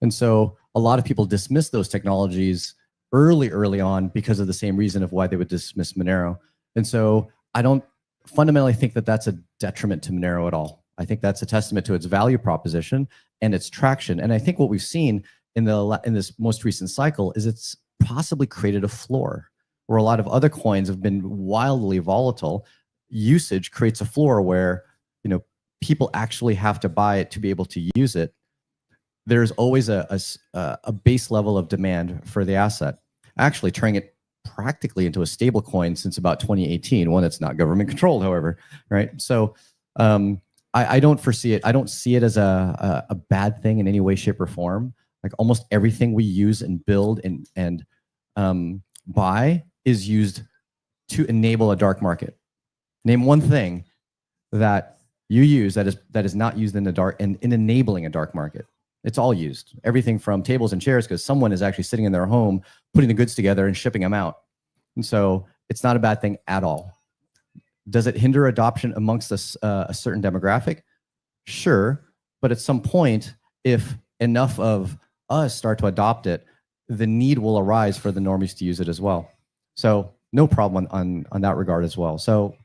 And so a lot of people dismiss those technologies early on because of the same reason of why they would dismiss Monero. And so I don't fundamentally think that that's a detriment to Monero at all. I think that's a testament to its value proposition and its traction. And I think what we've seen in this most recent cycle is it's possibly created a floor where a lot of other coins have been wildly volatile. Usage creates a floor where, you know, people actually have to buy it to be able to use it. There's always a base level of demand for the asset. Actually turning it practically into a stable coin since about 2018, one that's not government controlled, however, right? So I don't foresee it. I don't see it as a bad thing in any way, shape, or form. Like almost everything we use and build and buy is used to enable a dark market. Name one thing that you use that is not used in the dark in enabling a dark market. It's all used. Everything from tables and chairs, because someone is actually sitting in their home, putting the goods together and shipping them out. And so it's not a bad thing at all. Does it hinder adoption amongst a certain demographic? Sure. But at some point, if enough of us start to adopt it, the need will arise for the normies to use it as well. So no problem on that regard as well. So,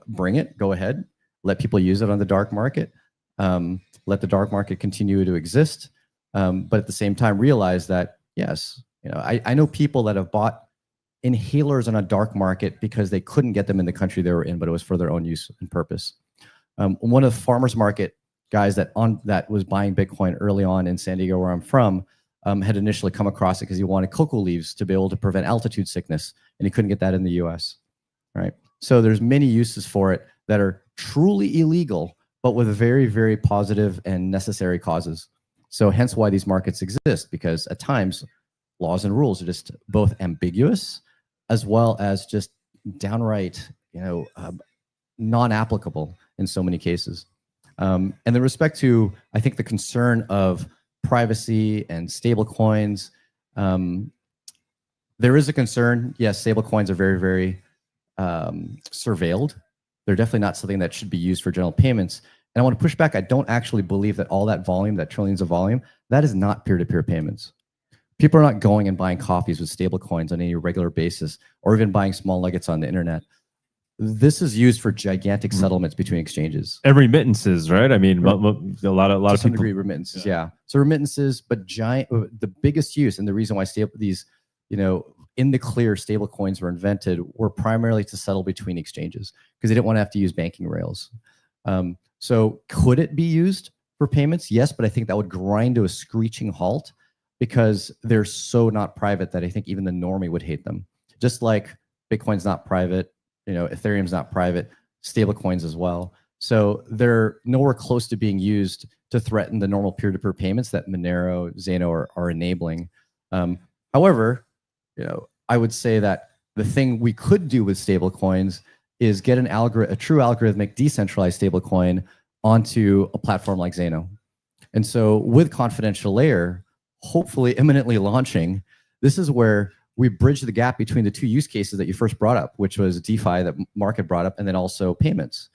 bring it, go ahead, let people use it on the dark market. Let the dark market continue to exist. But at the same time, realize that, yes, I know people that have bought inhalers on a dark market because they couldn't get them in the country they were in, but it was for their own use and purpose. One of the farmers market guys that was buying Bitcoin early on in San Diego, where I'm from, had initially come across it because he wanted cocoa leaves to be able to prevent altitude sickness, and he couldn't get that in the US. Right? So there's many uses for it that are truly illegal, but with very, very positive and necessary causes. So hence why these markets exist, because at times laws and rules are just both ambiguous as well as just downright, non-applicable in so many cases. And in respect to, I think, the concern of privacy and stable coins, there is a concern. Yes, stable coins are very, very surveilled. They're definitely not something that should be used for general payments. And I want to push back. I don't actually believe that all that volume, that trillions of volume, that is not peer-to-peer payments. People are not going and buying coffees with stable coins on any regular basis, or even buying small nuggets on the internet. This is used for gigantic settlements between exchanges. And remittances, right? I mean, a lot of To some people. degree, remittances, yeah. So remittances, but the biggest use and the reason why these, in the clear stable coins were invented were primarily to settle between exchanges because they didn't want to have to use banking rails. So could it be used for payments? Yes, but I think that would grind to a screeching halt because they're so not private that I think even the normie would hate them. Just like Bitcoin's not private, Ethereum's not private, stable coins as well. So they're nowhere close to being used to threaten the normal peer-to-peer payments that Monero, Zano are enabling. However, I would say that the thing we could do with stable coins is get a true algorithmic decentralized stable coin onto a platform like Zano. And so with Confidential Layer, hopefully imminently launching, this is where we bridge the gap between the two use cases that you first brought up, which was DeFi that Mark had brought up, and then also payments.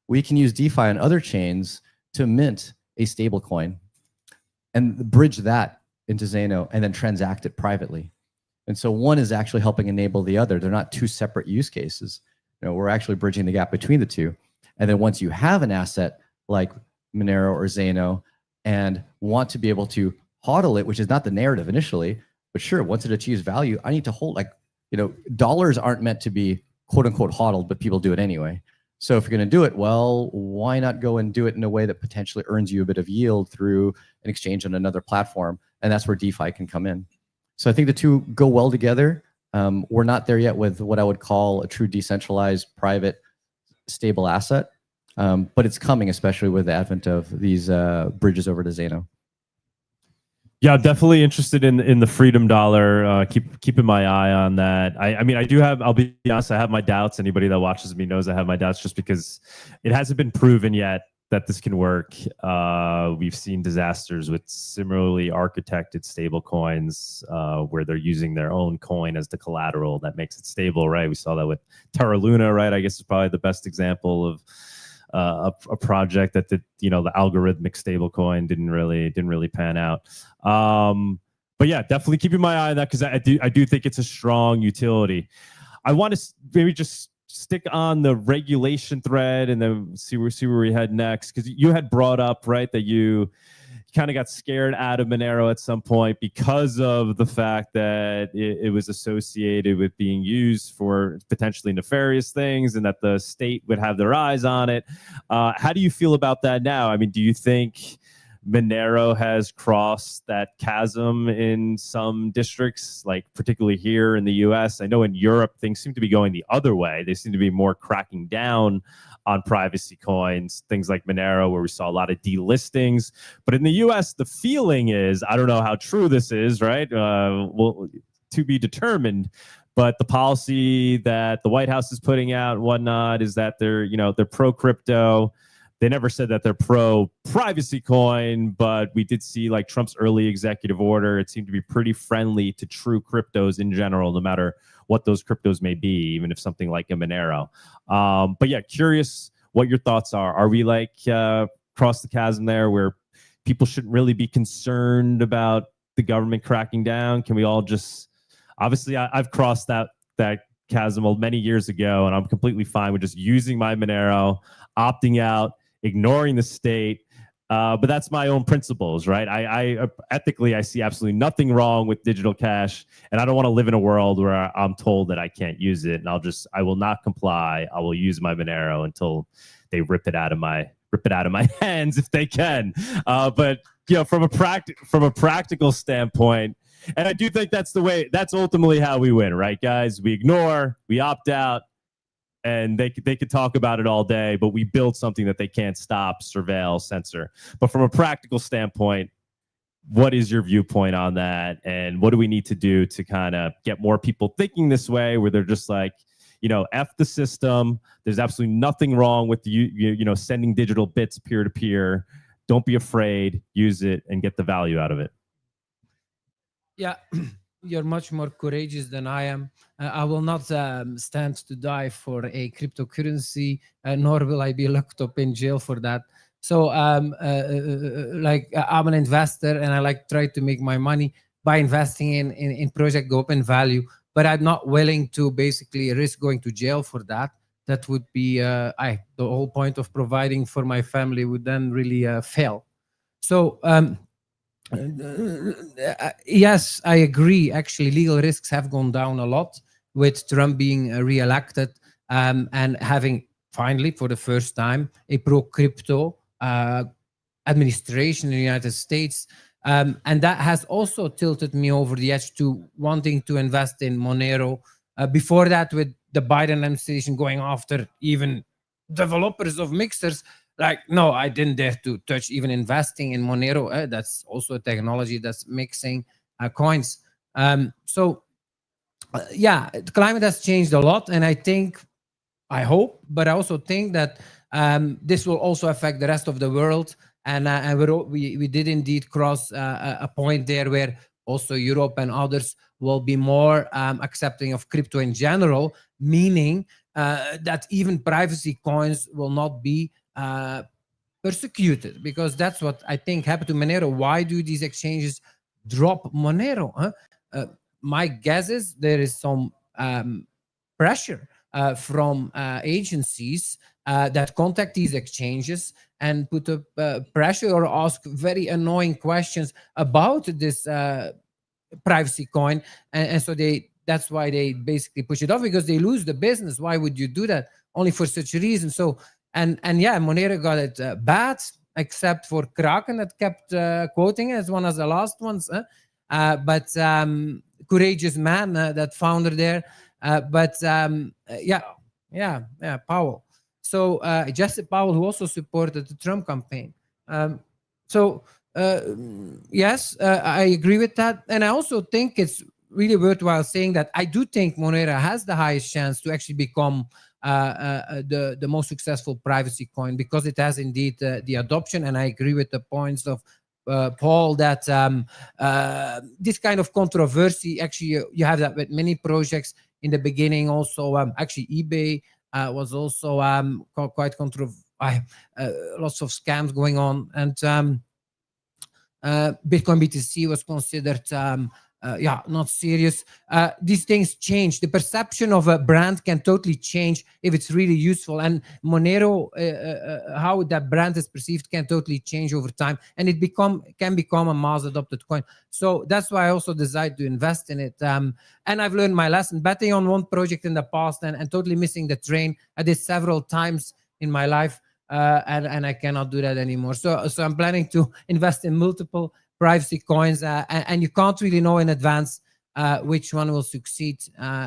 We can use DeFi and other chains to mint a stable coin and bridge that into Zano and then transact it privately. And so one is actually helping enable the other. They're not two separate use cases. We're actually bridging the gap between the two. And then once you have an asset like Monero or Zano and want to be able to hodl it, which is not the narrative initially, but sure, once it achieves value, I need to hold, dollars aren't meant to be quote unquote hodled, but people do it anyway. So if you're going to do it, well, why not go and do it in a way that potentially earns you a bit of yield through an exchange on another platform? And that's where DeFi can come in. So I think the two go well together. We're not there yet with what I would call a true decentralized, private, stable asset, but it's coming, especially with the advent of these bridges over to Zano. Yeah, definitely interested in the freedom dollar. Keeping my eye on that. I mean, I do have. I'll be honest. I have my doubts. Anybody that watches me knows I have my doubts, just because it hasn't been proven yet that this can work. We've seen disasters with similarly architected stable coins where they're using their own coin as the collateral that makes it stable, right? We saw that with Terra Luna, right? I guess it's probably the best example of a project that the algorithmic stable coin didn't really pan out. But yeah, definitely keeping my eye on that because I do think it's a strong utility. I want to maybe just stick on the regulation thread and then see where we head next, because you had brought up, right, that you kind of got scared out of Monero at some point because of the fact that it was associated with being used for potentially nefarious things and that the state would have their eyes on it. How do you feel about that now? I mean, do you think Monero has crossed that chasm in some districts, like particularly here in the US? I know in Europe, things seem to be going the other way. They seem to be more cracking down on privacy coins, things like Monero, where we saw a lot of delistings. But in the US, the feeling is, I don't know how true this is, right? Well, to be determined, But the policy that the White House is putting out and whatnot is that they're pro crypto. They never said that they're pro privacy coin, but we did see like Trump's early executive order. It seemed to be pretty friendly to true cryptos in general, no matter what those cryptos may be, even if something like a Monero. But yeah, curious what your thoughts are. Are we like across the chasm there where people shouldn't really be concerned about the government cracking down? Can we all just, obviously I've crossed that chasm many years ago, and I'm completely fine with just using my Monero, opting out, ignoring the state. But that's my own principles, right? I ethically, I see absolutely nothing wrong with digital cash, and I don't want to live in a world where I'm told that I can't use it, and I will not comply. I will use my Monero until they rip it out of my hands if they can. But from a practical standpoint, and I do think that's ultimately how we win, right, guys? We ignore, we opt out, and they could talk about it all day, but we build something that they can't stop, surveil, censor. But from a practical standpoint, what is your viewpoint on that? And what do we need to do to kind of get more people thinking this way, where they're just like, F the system. There's absolutely nothing wrong with sending digital bits peer to peer. Don't be afraid, use it and get the value out of it. Yeah, you're much more courageous than I am. I will not stand to die for a cryptocurrency, nor will I be locked up in jail for that. So I'm an investor, and I try to make my money by investing in project go up in value, but I'm not willing to basically risk going to jail for that. That would be the whole point of providing for my family would then really fail. So yes, I agree. Actually, legal risks have gone down a lot with Trump being re-elected and having finally, for the first time, a pro-crypto administration in the United States. And that has also tilted me over the edge to wanting to invest in Monero. Before that, with the Biden administration going after even developers of mixers, no, I didn't dare to touch even investing in Monero. That's also a technology that's mixing coins. Yeah, the climate has changed a lot, and I hope, but I also think that this will also affect the rest of the world. And we did indeed cross a point there where also Europe and others will be more accepting of crypto in general, meaning that even privacy coins will not be persecuted, because that's what I think happened to Monero. Why do these exchanges drop Monero? My guess is there is some pressure from agencies that contact these exchanges and put up pressure or ask very annoying questions about this privacy coin, and so that's why they basically push it off, because they lose the business. Why would you do that only for such a reason? So and yeah, Monero got it bad, except for Kraken that kept quoting it as one of the last ones. But courageous man, that founder there. Yeah, Powell. So Jesse Powell, who also supported the Trump campaign. Yes, I agree with that. And I also think it's really worthwhile saying that I do think Monero has the highest chance to actually become the most successful privacy coin, because it has indeed the adoption. And I agree with the points of Paul that this kind of controversy, actually you have that with many projects in the beginning. Also, actually eBay was also quite controversial. Lots of scams going on, and Bitcoin BTC was considered not serious. These things change. The perception of a brand can totally change if it's really useful. And Monero, how that brand is perceived can totally change over time. And it can become a mass adopted coin. So that's why I also decided to invest in it. And I've learned my lesson. Betting on one project in the past and totally missing the train. I did several times in my life. And I cannot do that anymore. So I'm planning to invest in multiple privacy coins, and you can't really know in advance which one will succeed.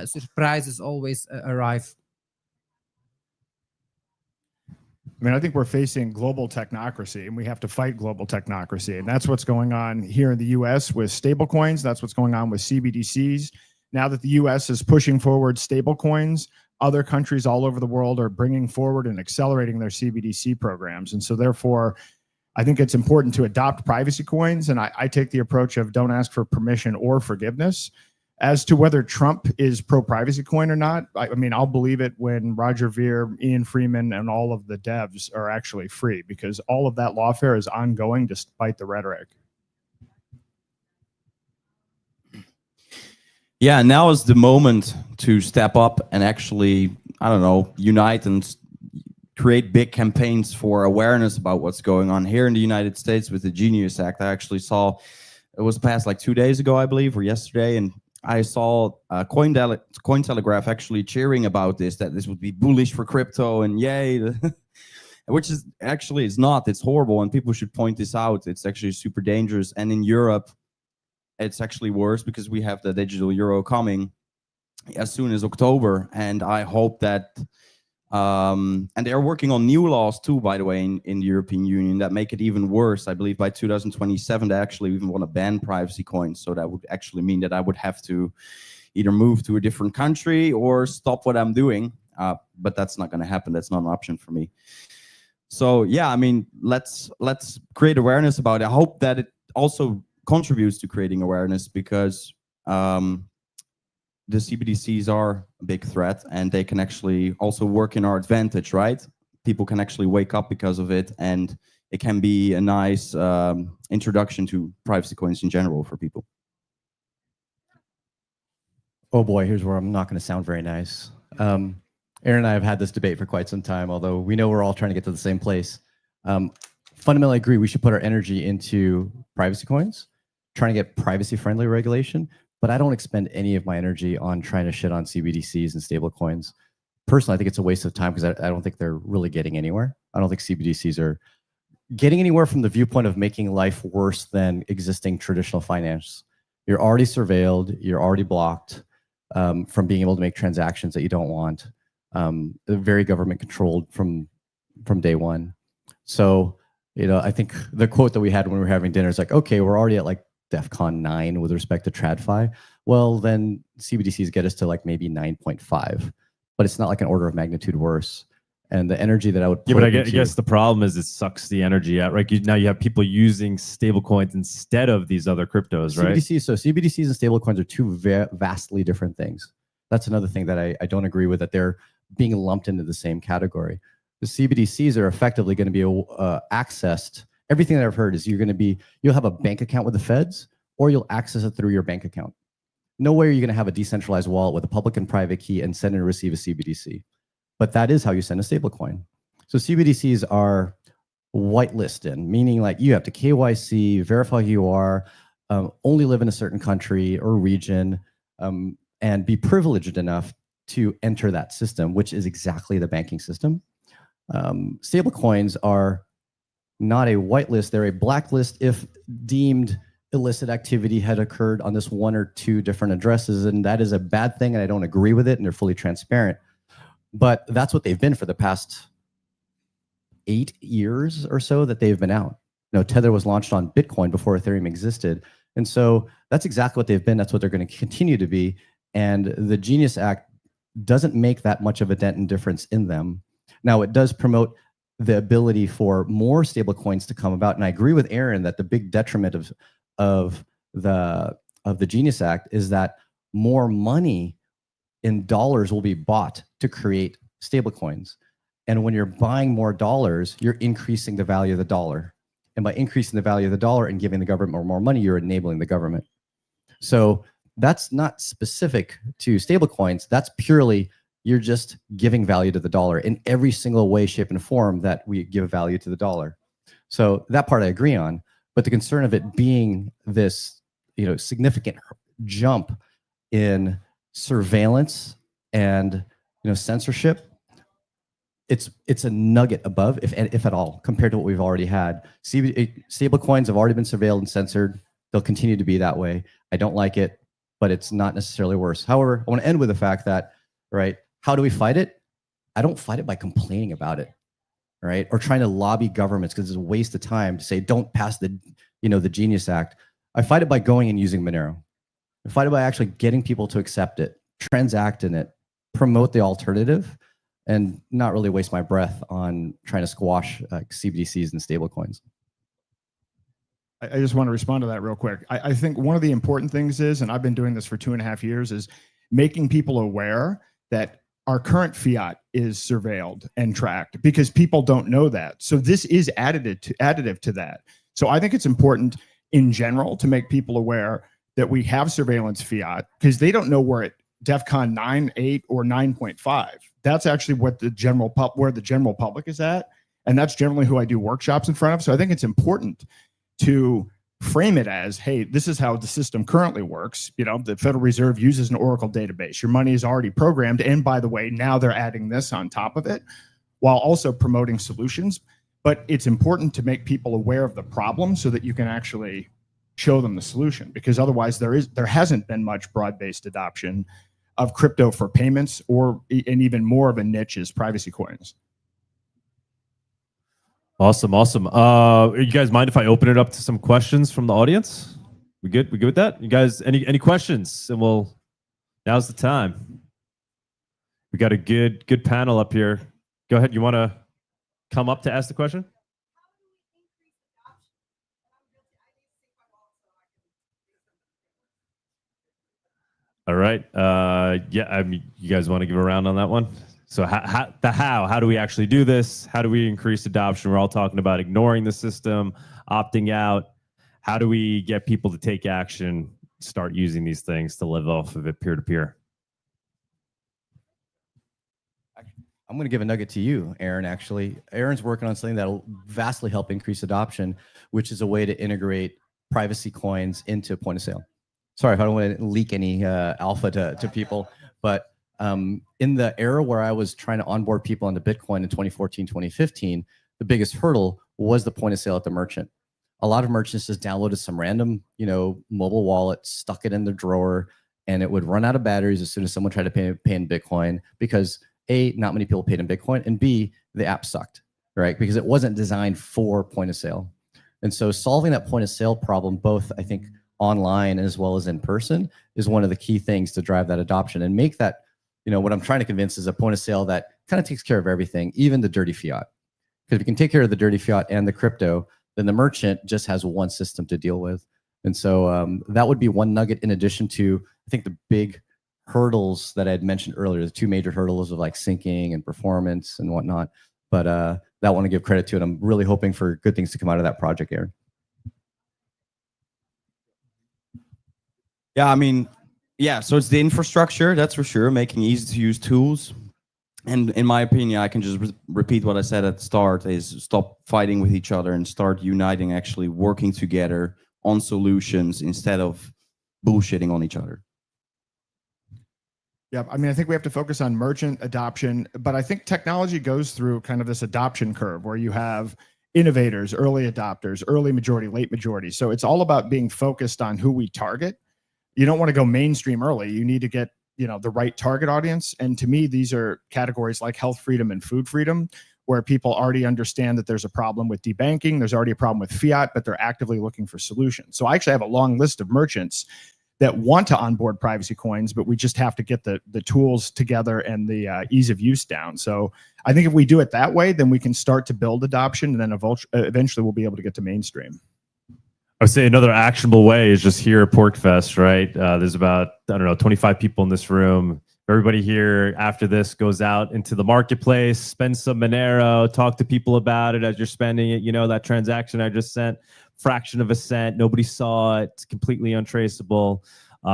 Surprises always arrive. I mean, I think we're facing global technocracy, and we have to fight global technocracy. And that's what's going on here in the US with stablecoins. That's what's going on with CBDCs. Now that the US is pushing forward stablecoins, other countries all over the world are bringing forward and accelerating their CBDC programs. And so therefore, I think it's important to adopt privacy coins. And I take the approach of don't ask for permission or forgiveness. As to whether Trump is pro-privacy coin or not, I mean, I'll believe it when Roger Ver, Ian Freeman, and all of the devs are actually free, because all of that lawfare is ongoing despite the rhetoric. Yeah, now is the moment to step up and actually, I don't know, unite and create big campaigns for awareness about what's going on here in the United States with the Genius Act. I actually saw, it was passed like 2 days ago, I believe, or yesterday, and I saw Cointelegraph actually cheering about this, that this would be bullish for crypto and yay, which is actually, it's not, it's horrible, and people should point this out. It's actually super dangerous. And in Europe, it's actually worse because we have the digital euro coming as soon as October. And I hope that, and they're working on new laws too, by the way, in the European Union that make it even worse. I believe by 2027, they actually even want to ban privacy coins. So that would actually mean that I would have to either move to a different country or stop what I'm doing. But that's not going to happen. That's not an option for me. So yeah, I mean, let's create awareness about it. I hope that it also contributes to creating awareness, because the CBDCs are a big threat, and they can actually also work in our advantage, right? People can actually wake up because of it, and it can be a nice introduction to privacy coins in general for people. Oh boy, here's where I'm not going to sound very nice. Aaron and I have had this debate for quite some time, although we know we're all trying to get to the same place. Fundamentally agree we should put our energy into privacy coins, trying to get privacy-friendly regulation, but I don't expend any of my energy on trying to shit on CBDCs and stablecoins. Personally, I think it's a waste of time because I don't think they're really getting anywhere. I don't think CBDCs are getting anywhere from the viewpoint of making life worse than existing traditional finance. You're already surveilled, you're already blocked from being able to make transactions that you don't want. Very government controlled from day one. So, you know, I think the quote that we had when we were having dinner is like, okay, we're already at like DEFCON 9 with respect to TradFi. Well, then CBDCs get us to like maybe 9.5, but it's not like an order of magnitude worse. And the energy that I would put but I guess the problem is it sucks the energy out, right? Now you have people using stablecoins instead of these other cryptos, right? So CBDCs and stablecoins are two vastly different things. That's another thing that I don't agree with, that they're being lumped into the same category. The CBDCs are effectively going to be accessed. Everything that I've heard is you'll have a bank account with the feds, or you'll access it through your bank account. No way are you going to have a decentralized wallet with a public and private key and send and receive a CBDC. But that is how you send a stablecoin. So CBDCs are whitelisted, meaning like you have to KYC, verify who you are, only live in a certain country or region, and be privileged enough to enter that system, which is exactly the banking system. Stablecoins are not a whitelist, they're a blacklist if deemed illicit activity had occurred on this one or two different addresses, and that is a bad thing, and I don't agree with it, and they're fully transparent. But that's what they've been for the past 8 years or so that they've been out. You know, Tether was launched on Bitcoin before Ethereum existed, and so that's exactly what they've been. That's what they're going to continue to be, and the Genius Act doesn't make that much of a dent and difference in them. Now, it does promote the ability for more stable coins to come about. And I agree with Aaron that the big detriment of the Genius Act is that more money in dollars will be bought to create stable coins. And when you're buying more dollars, you're increasing the value of the dollar. And by increasing the value of the dollar and giving the government more money, you're enabling the government. So that's not specific to stable coins. That's purely you're just giving value to the dollar in every single way, shape, and form that we give value to the dollar. So that part I agree on, but the concern of it being this, significant jump in surveillance and, censorship, it's a nugget above, if at all, compared to what we've already had. Stable coins have already been surveilled and censored. They'll continue to be that way. I don't like it, but it's not necessarily worse. However, I want to end with the fact that, right, how do we fight it? I don't fight it by complaining about it, right? Or trying to lobby governments because it's a waste of time to say, don't pass the Genius Act. I fight it by going and using Monero, Fight it by actually getting people to accept it, transact in it, promote the alternative, and not really waste my breath on trying to squash CBDCs and stablecoins. I just want to respond to that real quick. I think one of the important things is, and I've been doing this for 2.5 years, is making people aware that our current fiat is surveilled and tracked, because people don't know that. So this is additive to that. So I think it's important in general to make people aware that we have surveillance fiat, because they don't know where it DEFCON 9, 8, or 9.5. That's actually what where the general public is at, and that's generally who I do workshops in front of. So I think it's important to frame it as, hey, this is how the system currently works. You know, the Federal Reserve uses an Oracle database. Your money is already programmed, and by the way, now they're adding this on top of it, while also promoting solutions. But it's important to make people aware of the problem so that you can actually show them the solution, because otherwise there hasn't been much broad-based adoption of crypto for payments, and even more of a niche is privacy coins. Awesome. You guys mind if I open it up to some questions from the audience? We good with that? You guys, any questions? And now's the time. We got a good panel up here. Go ahead. You want to come up to ask the question? All right. Yeah, I mean, you guys want to give a round on that one? So how do we actually do this? How do we increase adoption? We're all talking about ignoring the system, opting out. How do we get people to take action, start using these things to live off of it peer-to-peer? I'm going to give a nugget to you, Aaron, actually. Aaron's working on something that will vastly help increase adoption, which is a way to integrate privacy coins into point of sale. Sorry if I don't want to leak any alpha to people, but in the era where I was trying to onboard people into Bitcoin in 2014, 2015, the biggest hurdle was the point of sale at the merchant. A lot of merchants just downloaded some random, mobile wallet, stuck it in their drawer, and it would run out of batteries as soon as someone tried to pay in Bitcoin, because A, not many people paid in Bitcoin, and B, the app sucked, right? Because it wasn't designed for point of sale. And so solving that point of sale problem, both, I think, online as well as in person, is one of the key things to drive that adoption and make that, what I'm trying to convince is a point of sale that kind of takes care of everything, even the dirty fiat. Because if you can take care of the dirty fiat and the crypto, then the merchant just has one system to deal with. And so that would be one nugget, in addition to, I think, the big hurdles that I had mentioned earlier, the two major hurdles of like syncing and performance and whatnot. But that I want to give credit to, and I'm really hoping for good things to come out of that project, Aaron. Yeah, I mean, yeah, so it's the infrastructure, that's for sure, making easy to use tools. And in my opinion, I can just repeat what I said at the start, is stop fighting with each other and start uniting, actually working together on solutions instead of bullshitting on each other. Yeah, I mean, I think we have to focus on merchant adoption, but I think technology goes through kind of this adoption curve where you have innovators, early adopters, early majority, late majority. So it's all about being focused on who we target. You don't want to go mainstream early. You need to get, the right target audience. And to me, these are categories like health freedom and food freedom, where people already understand that there's a problem with debanking. There's already a problem with fiat, but they're actively looking for solutions. So I actually have a long list of merchants that want to onboard privacy coins, but we just have to get the tools together and the ease of use down. So I think if we do it that way, then we can start to build adoption, and then eventually we'll be able to get to mainstream. I would say another actionable way is just here at Porkfest, right? There's about, 25 people in this room. Everybody here after this goes out into the marketplace, spend some Monero, talk to people about it as you're spending it. That transaction I just sent, fraction of a cent, nobody saw it, it's completely untraceable.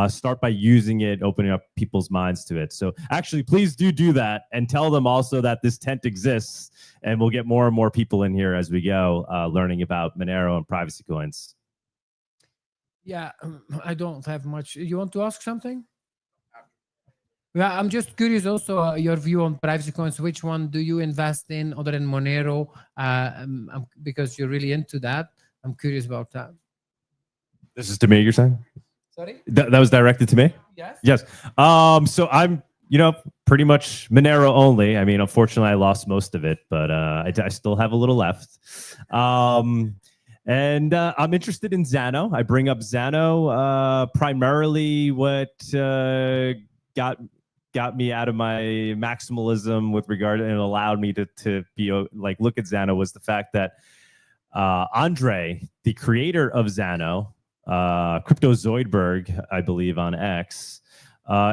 Start by using it, opening up people's minds to it. So actually, please do that, and tell them also that this tent exists, and we'll get more and more people in here as we go, learning about Monero and privacy coins. Yeah, I don't have much. You want to ask something? Yeah, I'm just curious also your view on privacy coins. Which one do you invest in other than Monero? Because you're really into that. I'm curious about that. This is to me, you're saying? Sorry? That was directed to me? Yes. Yes. So I'm, pretty much Monero only. I mean, unfortunately, I lost most of it, but I still have a little left. And I'm interested in Zano. I bring up Zano primarily. What got me out of my maximalism with regard and allowed me to be like look at Zano was the fact that Andre, the creator of Zano, Crypto Zoidberg, I believe on X,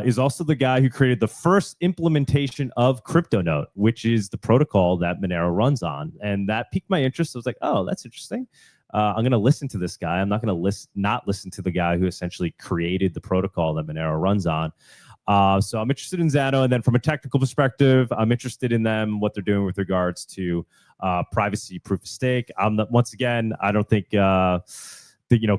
is also the guy who created the first implementation of CryptoNote, which is the protocol that Monero runs on. And that piqued my interest. I was like, oh, that's interesting. I'm going to listen to this guy. I'm not going to not listen to the guy who essentially created the protocol that Monero runs on. So I'm interested in Zano. And then from a technical perspective, I'm interested in them, what they're doing with regards to privacy proof of stake. Once again, I don't think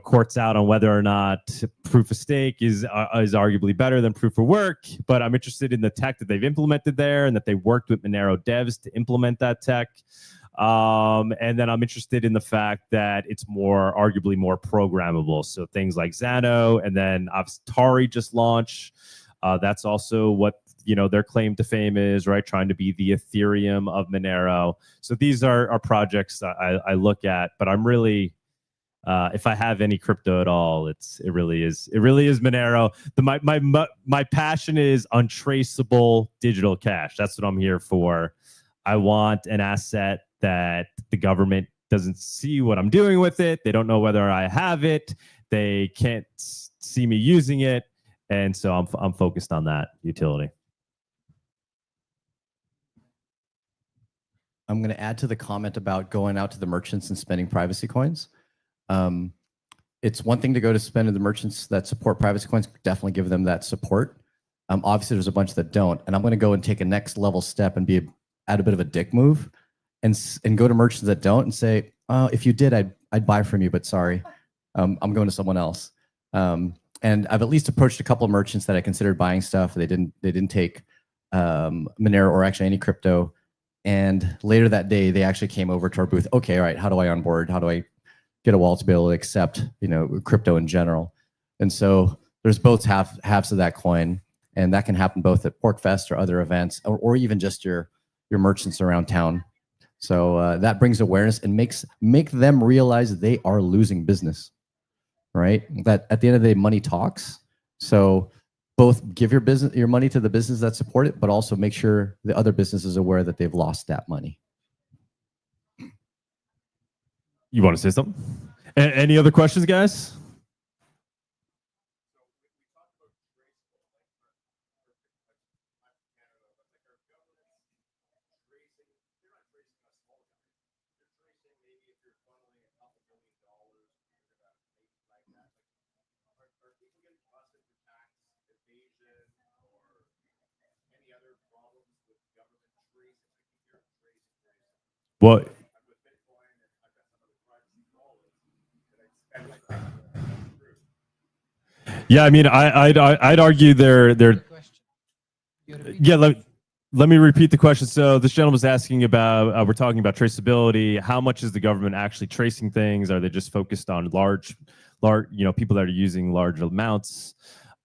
court's out on whether or not proof of stake is arguably better than proof of work, but I'm interested in the tech that they've implemented there and that they worked with Monero devs to implement that tech. And then I'm interested in the fact that it's arguably more programmable. So things like Zano, and then Tari just launched. That's also what their claim to fame is, right? Trying to be the Ethereum of Monero. So these are projects I look at, but I'm really if I have any crypto at all, it really is Monero. My passion is untraceable digital cash. That's what I'm here for. I want an asset that the government doesn't see what I'm doing with it. They don't know whether I have it. They can't see me using it, and so I'm focused on that utility. I'm going to add to the comment about going out to the merchants and spending privacy coins. It's one thing to go to spend to the merchants that support privacy coins, definitely give them that support. Obviously, there's a bunch that don't, and I'm going to go and take a next level step and add a bit of a dick move, and go to merchants that don't and say, if you did, I'd buy from you, but sorry, I'm going to someone else. And I've at least approached a couple of merchants that I considered buying stuff. They didn't take Monero or actually any crypto. And later that day, they actually came over to our booth. Okay, all right, how do I onboard? How do I get a wallet to be able to accept, crypto in general? And so there's both halves of that coin, and that can happen both at Porkfest or other events, or even just your merchants around town. So that brings awareness and make them realize they are losing business, right? That at the end of the day, money talks. So both give your money to the business that support it, but also make sure the other business is aware that they've lost that money. You want to say something? Any other questions, guys? Well, yeah, I mean, I'd argue they're yeah. Let me repeat the question. So this gentleman was asking about we're talking about traceability. How much is the government actually tracing things? Are they just focused on large people that are using large amounts?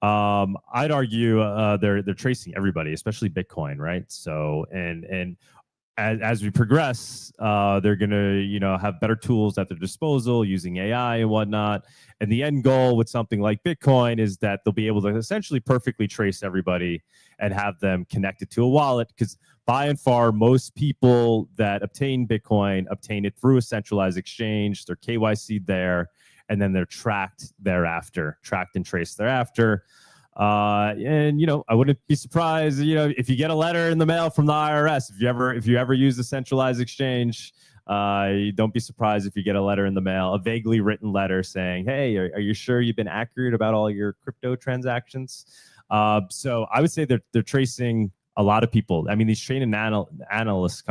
I'd argue they're tracing everybody, especially Bitcoin, right? So and as we progress, they're gonna have better tools at their disposal using AI and whatnot. And the end goal with something like Bitcoin is that they'll be able to essentially perfectly trace everybody and have them connected to a wallet. Because by and far, most people that obtain Bitcoin obtain it through a centralized exchange. They're KYC'd there, and then they're tracked and traced thereafter. And I wouldn't be surprised, if you get a letter in the mail from the IRS, if you ever use a centralized exchange, don't be surprised if you get a letter in the mail, a vaguely written letter saying, hey, are you sure you've been accurate about all your crypto transactions? So I would say they're tracing a lot of people. I mean, these training analytics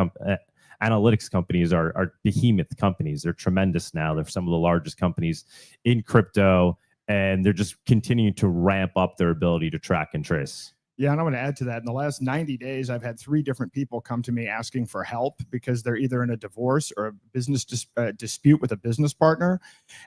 companies are behemoth companies. They're tremendous now. They're some of the largest companies in crypto, and they're just continuing to ramp up their ability to track and trace. Yeah, and I want to add to that. In the last 90 days, I've had 3 different people come to me asking for help because they're either in a divorce or a business dispute with a business partner.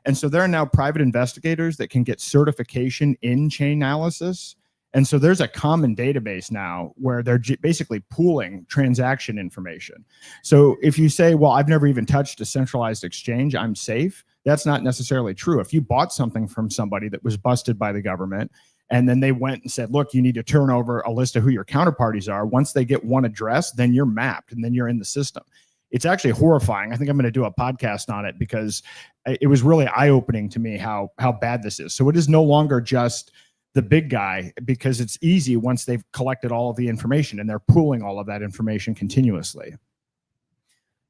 And so there are now private investigators that can get certification in chain analysis. And so there's a common database now where they're basically pooling transaction information. So if you say, well, I've never even touched a centralized exchange, I'm safe, that's not necessarily true. If you bought something from somebody that was busted by the government, and then they went and said, look, you need to turn over a list of who your counterparties are. Once they get one address, then you're mapped and then you're in the system. It's actually horrifying. I think I'm going to do a podcast on it because it was really eye-opening to me how bad this is. So it is no longer just the big guy, because it's easy once they've collected all of the information and they're pooling all of that information continuously.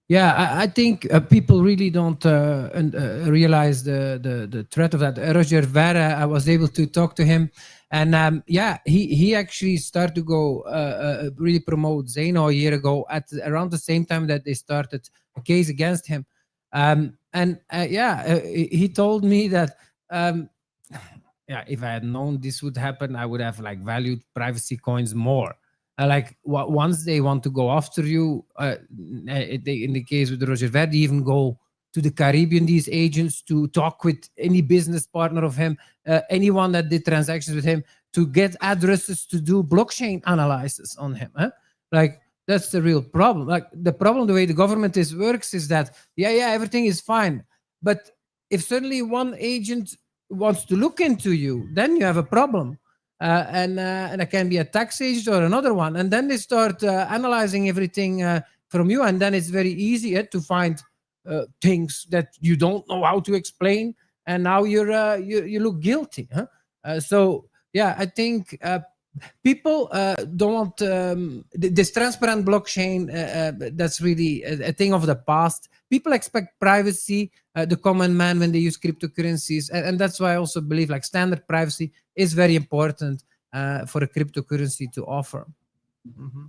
Yeah, I think people really don't realize the threat of that. Roger Verre, I was able to talk to him, and yeah, he actually started to go really promote Zano a year ago at around the same time that they started a case against him. Yeah, he told me that yeah, if I had known this would happen, I would have like valued privacy coins more. Like once they want to go after you, in the case with Roger Ver, they even go to the Caribbean, these agents, to talk with any business partner of him, anyone that did transactions with him, to get addresses to do blockchain analysis on him. Like that's the real problem. Like the problem, the way the government works is that, yeah, everything is fine. But if suddenly one agent wants to look into you, then you have a problem. And it can be a tax agent or another one. And then they start analyzing everything from you. And then it's very easy to find things that you don't know how to explain. And now you look guilty. So, yeah, I think people don't want this transparent blockchain. That's really a thing of the past. People expect privacy, the common man, when they use cryptocurrencies. And that's why I also believe like standard privacy is very important for a cryptocurrency to offer. Mm-hmm.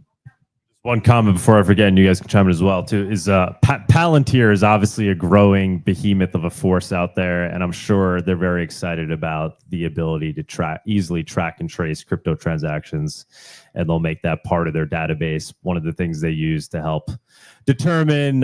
One comment before I forget, and you guys can chime in as well, too, is Palantir is obviously a growing behemoth of a force out there, and I'm sure they're very excited about the ability to easily track and trace crypto transactions, and they'll make that part of their database. One of the things they use to help determine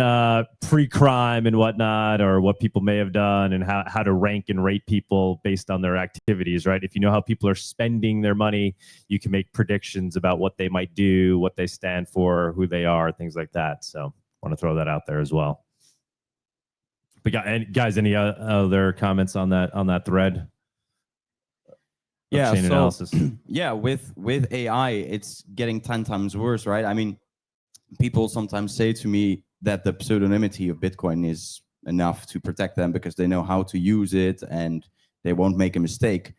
pre-crime and whatnot, or what people may have done, and how to rank and rate people based on their activities, right? If you know how people are spending their money, you can make predictions about what they might do, what they stand for, who they are, things like that. So I want to throw that out there as well. But guys, any other comments on that thread? Yeah, chain analysis. Yeah, with AI, it's getting 10 times worse, right? I mean, people sometimes say to me that the pseudonymity of Bitcoin is enough to protect them because they know how to use it and they won't make a mistake.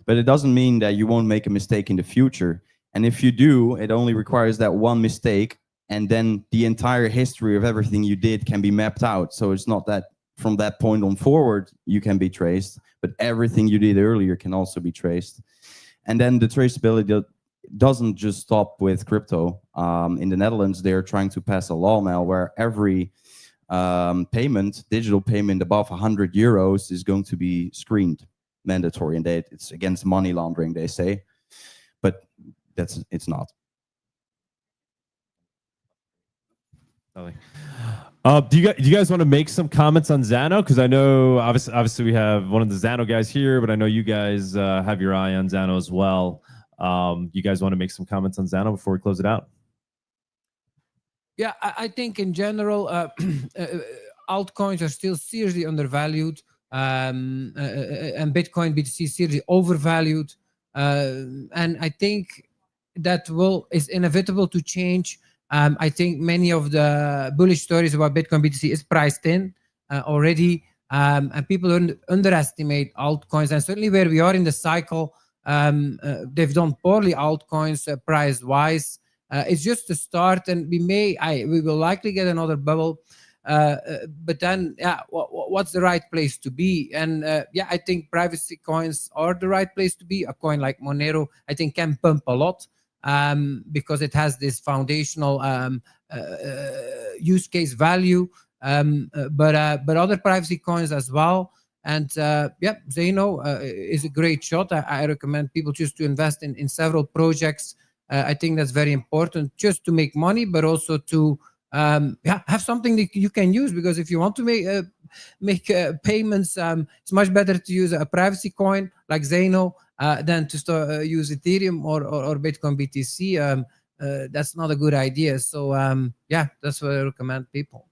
But it doesn't mean that you won't make a mistake in the future. And if you do, it only requires that one mistake, and then the entire history of everything you did can be mapped out. So it's not that from that point on forward you can be traced, but everything you did earlier can also be traced. And then the traceability doesn't just stop with crypto. In the Netherlands, they're trying to pass a law now where every digital payment above 100 euros is going to be screened, mandatory, and it's against money laundering, they say, but it's not. Do you guys want to make some comments on Zano? Because I know obviously we have one of the Zano guys here, but I know you guys have your eye on Zano as well. You guys want to make some comments on Zano before we close it out? Yeah, I think in general, altcoins are still seriously undervalued, and Bitcoin, BTC is seriously overvalued. And I think that is inevitable to change. I think many of the bullish stories about Bitcoin, BTC is priced in already, and people underestimate altcoins. And certainly where we are in the cycle, they've done poorly, altcoins price-wise. It's just a start, and we will likely get another bubble. But then, yeah, what's the right place to be? And yeah, I think privacy coins are the right place to be. A coin like Monero, I think, can pump a lot because it has this foundational use case value. But other privacy coins as well. And yeah, Zano is a great shot. I recommend people just to invest in several projects. I think that's very important, just to make money, but also to have something that you can use. Because if you want to make payments, it's much better to use a privacy coin like Zano than to start, use Ethereum or Bitcoin BTC. That's not a good idea. So yeah, that's what I recommend people.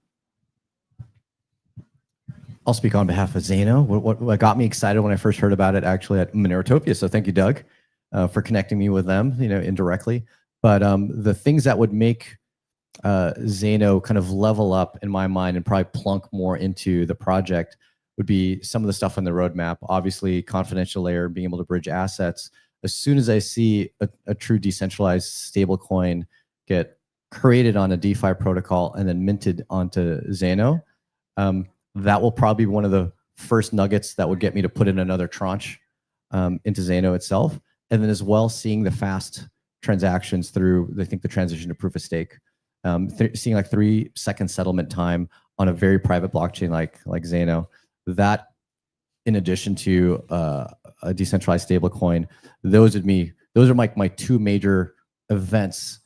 I'll speak on behalf of Zano. What got me excited when I first heard about it actually at Monerotopia. So thank you, Doug, for connecting me with them, indirectly. But the things that would make Zano kind of level up in my mind and probably plunk more into the project would be some of the stuff on the roadmap. Obviously, confidential layer, being able to bridge assets. As soon as I see a true decentralized stablecoin get created on a DeFi protocol and then minted onto Zano, that will probably be one of the first nuggets that would get me to put in another tranche into Zano itself. And then as well, seeing the fast transactions through, I think, the transition to proof of stake. Seeing like 3-second settlement time on a very private blockchain like Zano, that in addition to a decentralized stablecoin, those are my two major events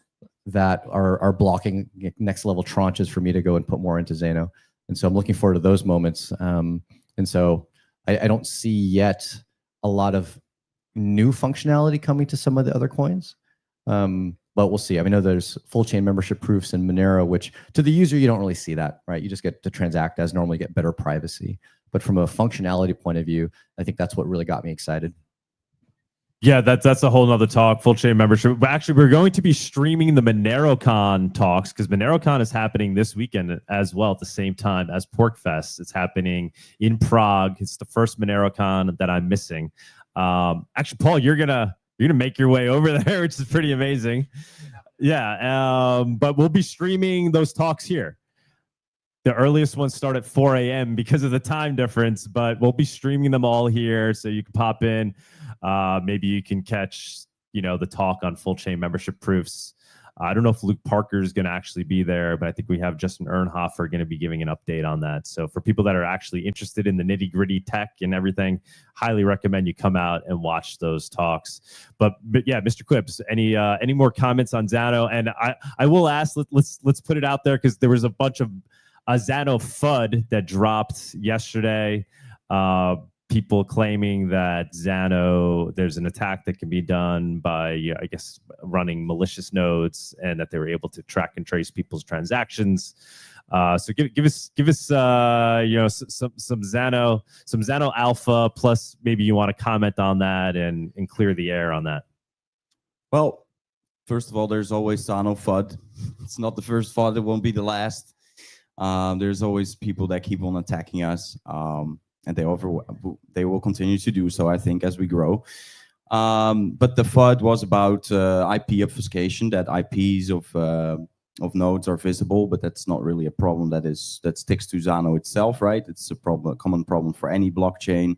that are blocking next level tranches for me to go and put more into Zano. And so I'm looking forward to those moments. And so I don't see yet a lot of new functionality coming to some of the other coins. But we'll see. I know there's full chain membership proofs in Monero, which to the user, you don't really see that, right? You just get to transact as normal, get better privacy. But from a functionality point of view, I think that's what really got me excited. Yeah, that's a whole nother talk, full chain membership. But actually, we're going to be streaming the MoneroCon talks because MoneroCon is happening this weekend as well at the same time as Porkfest. It's happening in Prague. It's the first MoneroCon that I'm missing. Actually, Paul, you're gonna make your way over there, which is pretty amazing. Yeah, but we'll be streaming those talks here. The earliest ones start at 4 a.m. because of the time difference, but we'll be streaming them all here, so you can pop in. Maybe you can catch, the talk on full chain membership proofs. I don't know if Luke Parker is going to actually be there, but I think we have Justin Ernhofer going to be giving an update on that. So for people that are actually interested in the nitty gritty tech and everything, highly recommend you come out and watch those talks. But yeah, Mr. Kwibs, any more comments on Zano? And I will ask, let's put it out there because there was a bunch of Zano FUD that dropped yesterday. People claiming that Zano, there's an attack that can be done by, I guess, running malicious nodes, and that they were able to track and trace people's transactions. So give us some Zano alpha, plus maybe you want to comment on that and clear the air on that. Well, first of all, there's always Zano FUD. It's not the first FUD. It won't be the last. There's always people that keep on attacking us. And they will continue to do so, I think, as we grow. But the FUD was about IP obfuscation, that IPs of nodes are visible, but that's not really a problem that sticks to Zano itself, right? It's a common problem for any blockchain.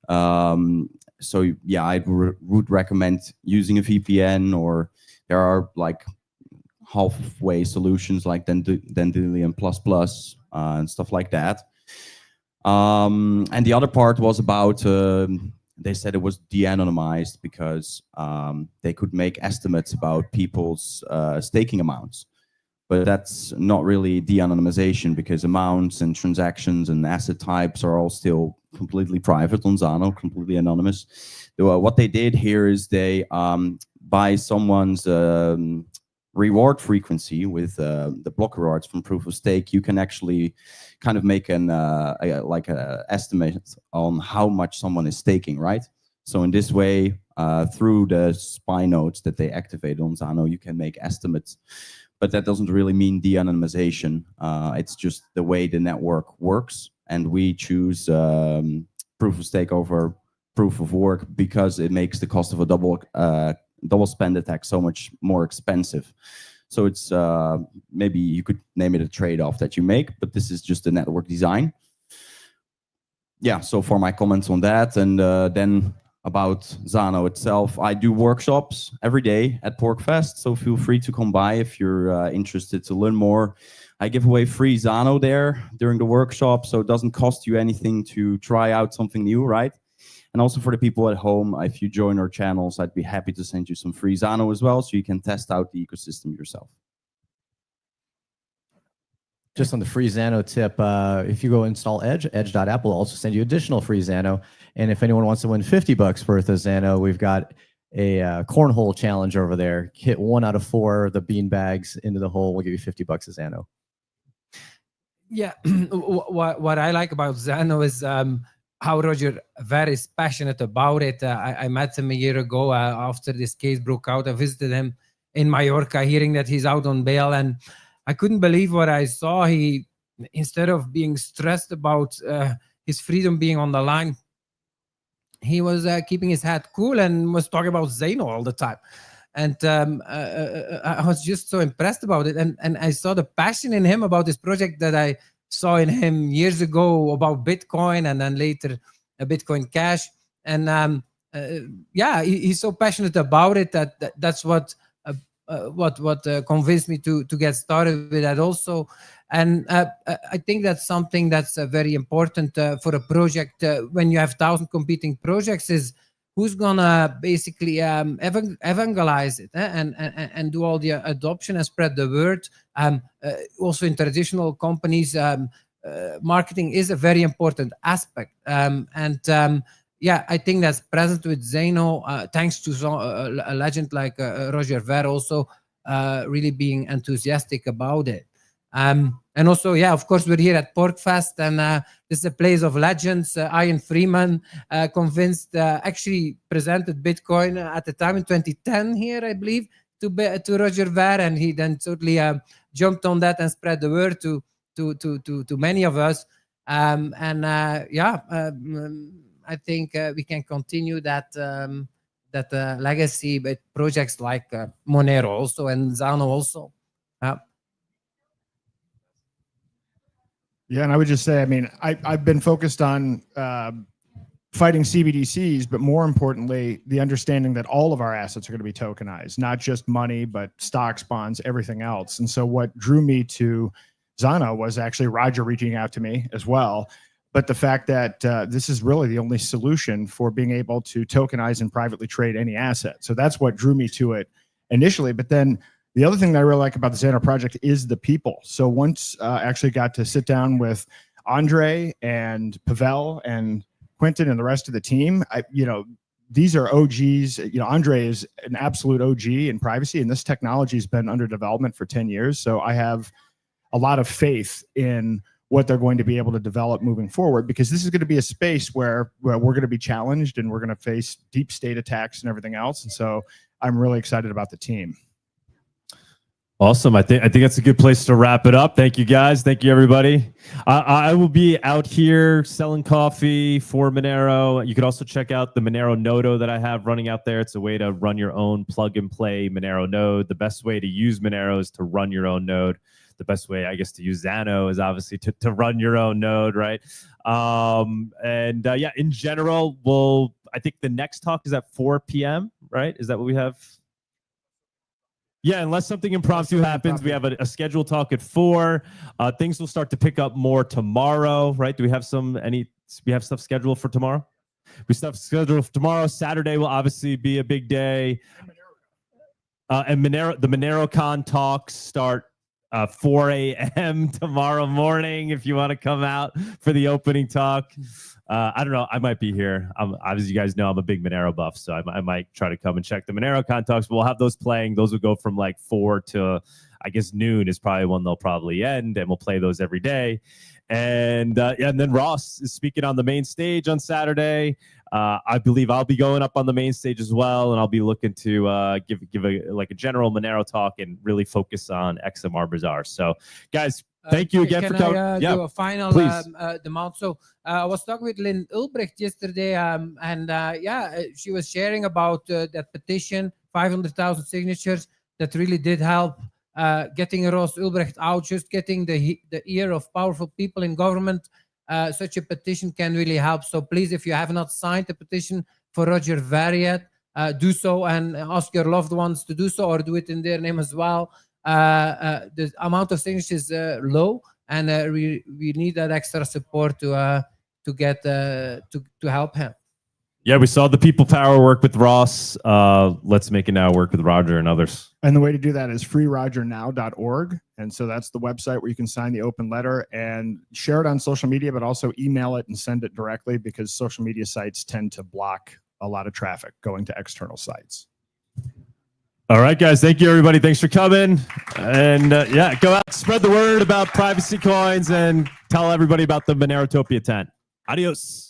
So yeah, I would recommend using a VPN, or there are like halfway solutions like Dandelion++ and stuff like that. And the other part was about, they said it was de-anonymized because they could make estimates about people's staking amounts. But that's not really de-anonymization, because amounts and transactions and asset types are all still completely private on Zano, completely anonymous. What they did here is they, by someone's reward frequency with the block rewards from proof of stake, you can actually kind of make an estimate on how much someone is staking, right? So in this way, through the spy nodes that they activate on Zano, you can make estimates. But that doesn't really mean de-anonymization. It's just the way the network works, and we choose proof of stake over proof of work because it makes the cost of a double spend attack so much more expensive. So it's maybe you could name it a trade-off that you make, but this is just the network design. Yeah, so for my comments on that, and then about Zano itself, I do workshops every day at Porkfest, so feel free to come by if you're interested to learn more. I give away free Zano there during the workshop, so it doesn't cost you anything to try out something new, right? And also for the people at home, if you join our channels, I'd be happy to send you some free Zano as well, so you can test out the ecosystem yourself. Just on the free Zano tip, if you go install Edge, edge.app will also send you additional free Zano. And if anyone wants to win $50 worth of Zano, we've got a cornhole challenge over there. Hit 1 out of 4 of the bean bags into the hole. We'll give you $50 of Zano. Yeah, what I like about Zano is how Roger Ver is passionate about it. I met him a year ago after this case broke out. I visited him in Mallorca, hearing that he's out on bail, and I couldn't believe what I saw. He, instead of being stressed about his freedom being on the line, he was keeping his head cool and was talking about Zano all the time. And I was just so impressed about it. And I saw the passion in him about this project that I saw in him years ago about Bitcoin, and then later Bitcoin Cash. And yeah, he's so passionate about it that's what convinced me to get started with that also. And I think that's something that's very important for a project when you have 1,000 competing projects, is who's gonna basically evangelize it and do all the adoption and spread the word. Also in traditional companies, marketing is a very important aspect. Yeah, I think that's present with Zano, thanks to a legend like Roger Ver also really being enthusiastic about it. And also, yeah, of course, we're here at Porkfest, and this is a place of legends. Ian Freeman convinced, actually presented Bitcoin at the time in 2010 here, I believe, to Roger Ver, and he then totally jumped on that and spread the word to many of us. Yeah, I think we can continue that legacy with projects like Monero also and Zano also. Yeah, and I would just say, I mean, I've been focused on fighting CBDCs, but more importantly, the understanding that all of our assets are going to be tokenized, not just money, but stocks, bonds, everything else. And so what drew me to Zano was actually Roger reaching out to me as well. But the fact that this is really the only solution for being able to tokenize and privately trade any asset. So that's what drew me to it initially. But then the other thing that I really like about the Zano project is the people. So once actually got to sit down with Andre and Pavel and Quinten and the rest of the team, these are OGs. Andre is an absolute OG in privacy, and this technology has been under development for 10 years. So I have a lot of faith in what they're going to be able to develop moving forward, because this is going to be a space where we're going to be challenged and we're going to face deep state attacks and everything else. And so I'm really excited about the team. Awesome. I think that's a good place to wrap it up. Thank you, guys. Thank you, everybody. I will be out here selling coffee for Monero. You could also check out the Monero Nodo that I have running out there. It's a way to run your own plug and play Monero node. The best way to use Monero is to run your own node. The best way, I guess, to use Zano is obviously to run your own node, right? Yeah, in general, I think the next talk is at 4 p.m., right? Is that what we have? Yeah, unless something impromptu happens, we have a scheduled talk at 4. Things will start to pick up more tomorrow, right? Do we have we have stuff scheduled for tomorrow? We stuff scheduled for tomorrow. Saturday will obviously be a big day. And the MoneroCon talks start 4 a.m. tomorrow morning if you want to come out for the opening talk. I don't know. I might be here. As you guys know, I'm a big Monero buff, so I might try to come and check the MoneroCon talks. But we'll have those playing. Those will go from like 4 to, I guess, noon is probably when they'll probably end, and we'll play those every day. And yeah, and then Ross is speaking on the main stage on Saturday. I believe I'll be going up on the main stage as well, and I'll be looking to give a general Monero talk and really focus on XMR Bazaar. So, guys, thank you again for coming. Do a final demand. So I was talking with Lynn Ulbricht yesterday, and yeah, she was sharing about that petition, 500,000 signatures, that really did help getting Ross Ulbricht out, just getting the ear of powerful people in government. Such a petition can really help. So please, if you have not signed the petition for Roger Ver yet, do so, and ask your loved ones to do so, or do it in their name as well. The amount of signatures is low, and we need that extra support to get to help him. Yeah, we saw the people power work with Ross. Let's make it now work with Roger and others. And the way to do that is freerogernow.org. And so that's the website where you can sign the open letter and share it on social media, but also email it and send it directly, because social media sites tend to block a lot of traffic going to external sites. All right, guys. Thank you, everybody. Thanks for coming. And yeah, go out, spread the word about privacy coins, and tell everybody about the Monerotopia tent. Adios.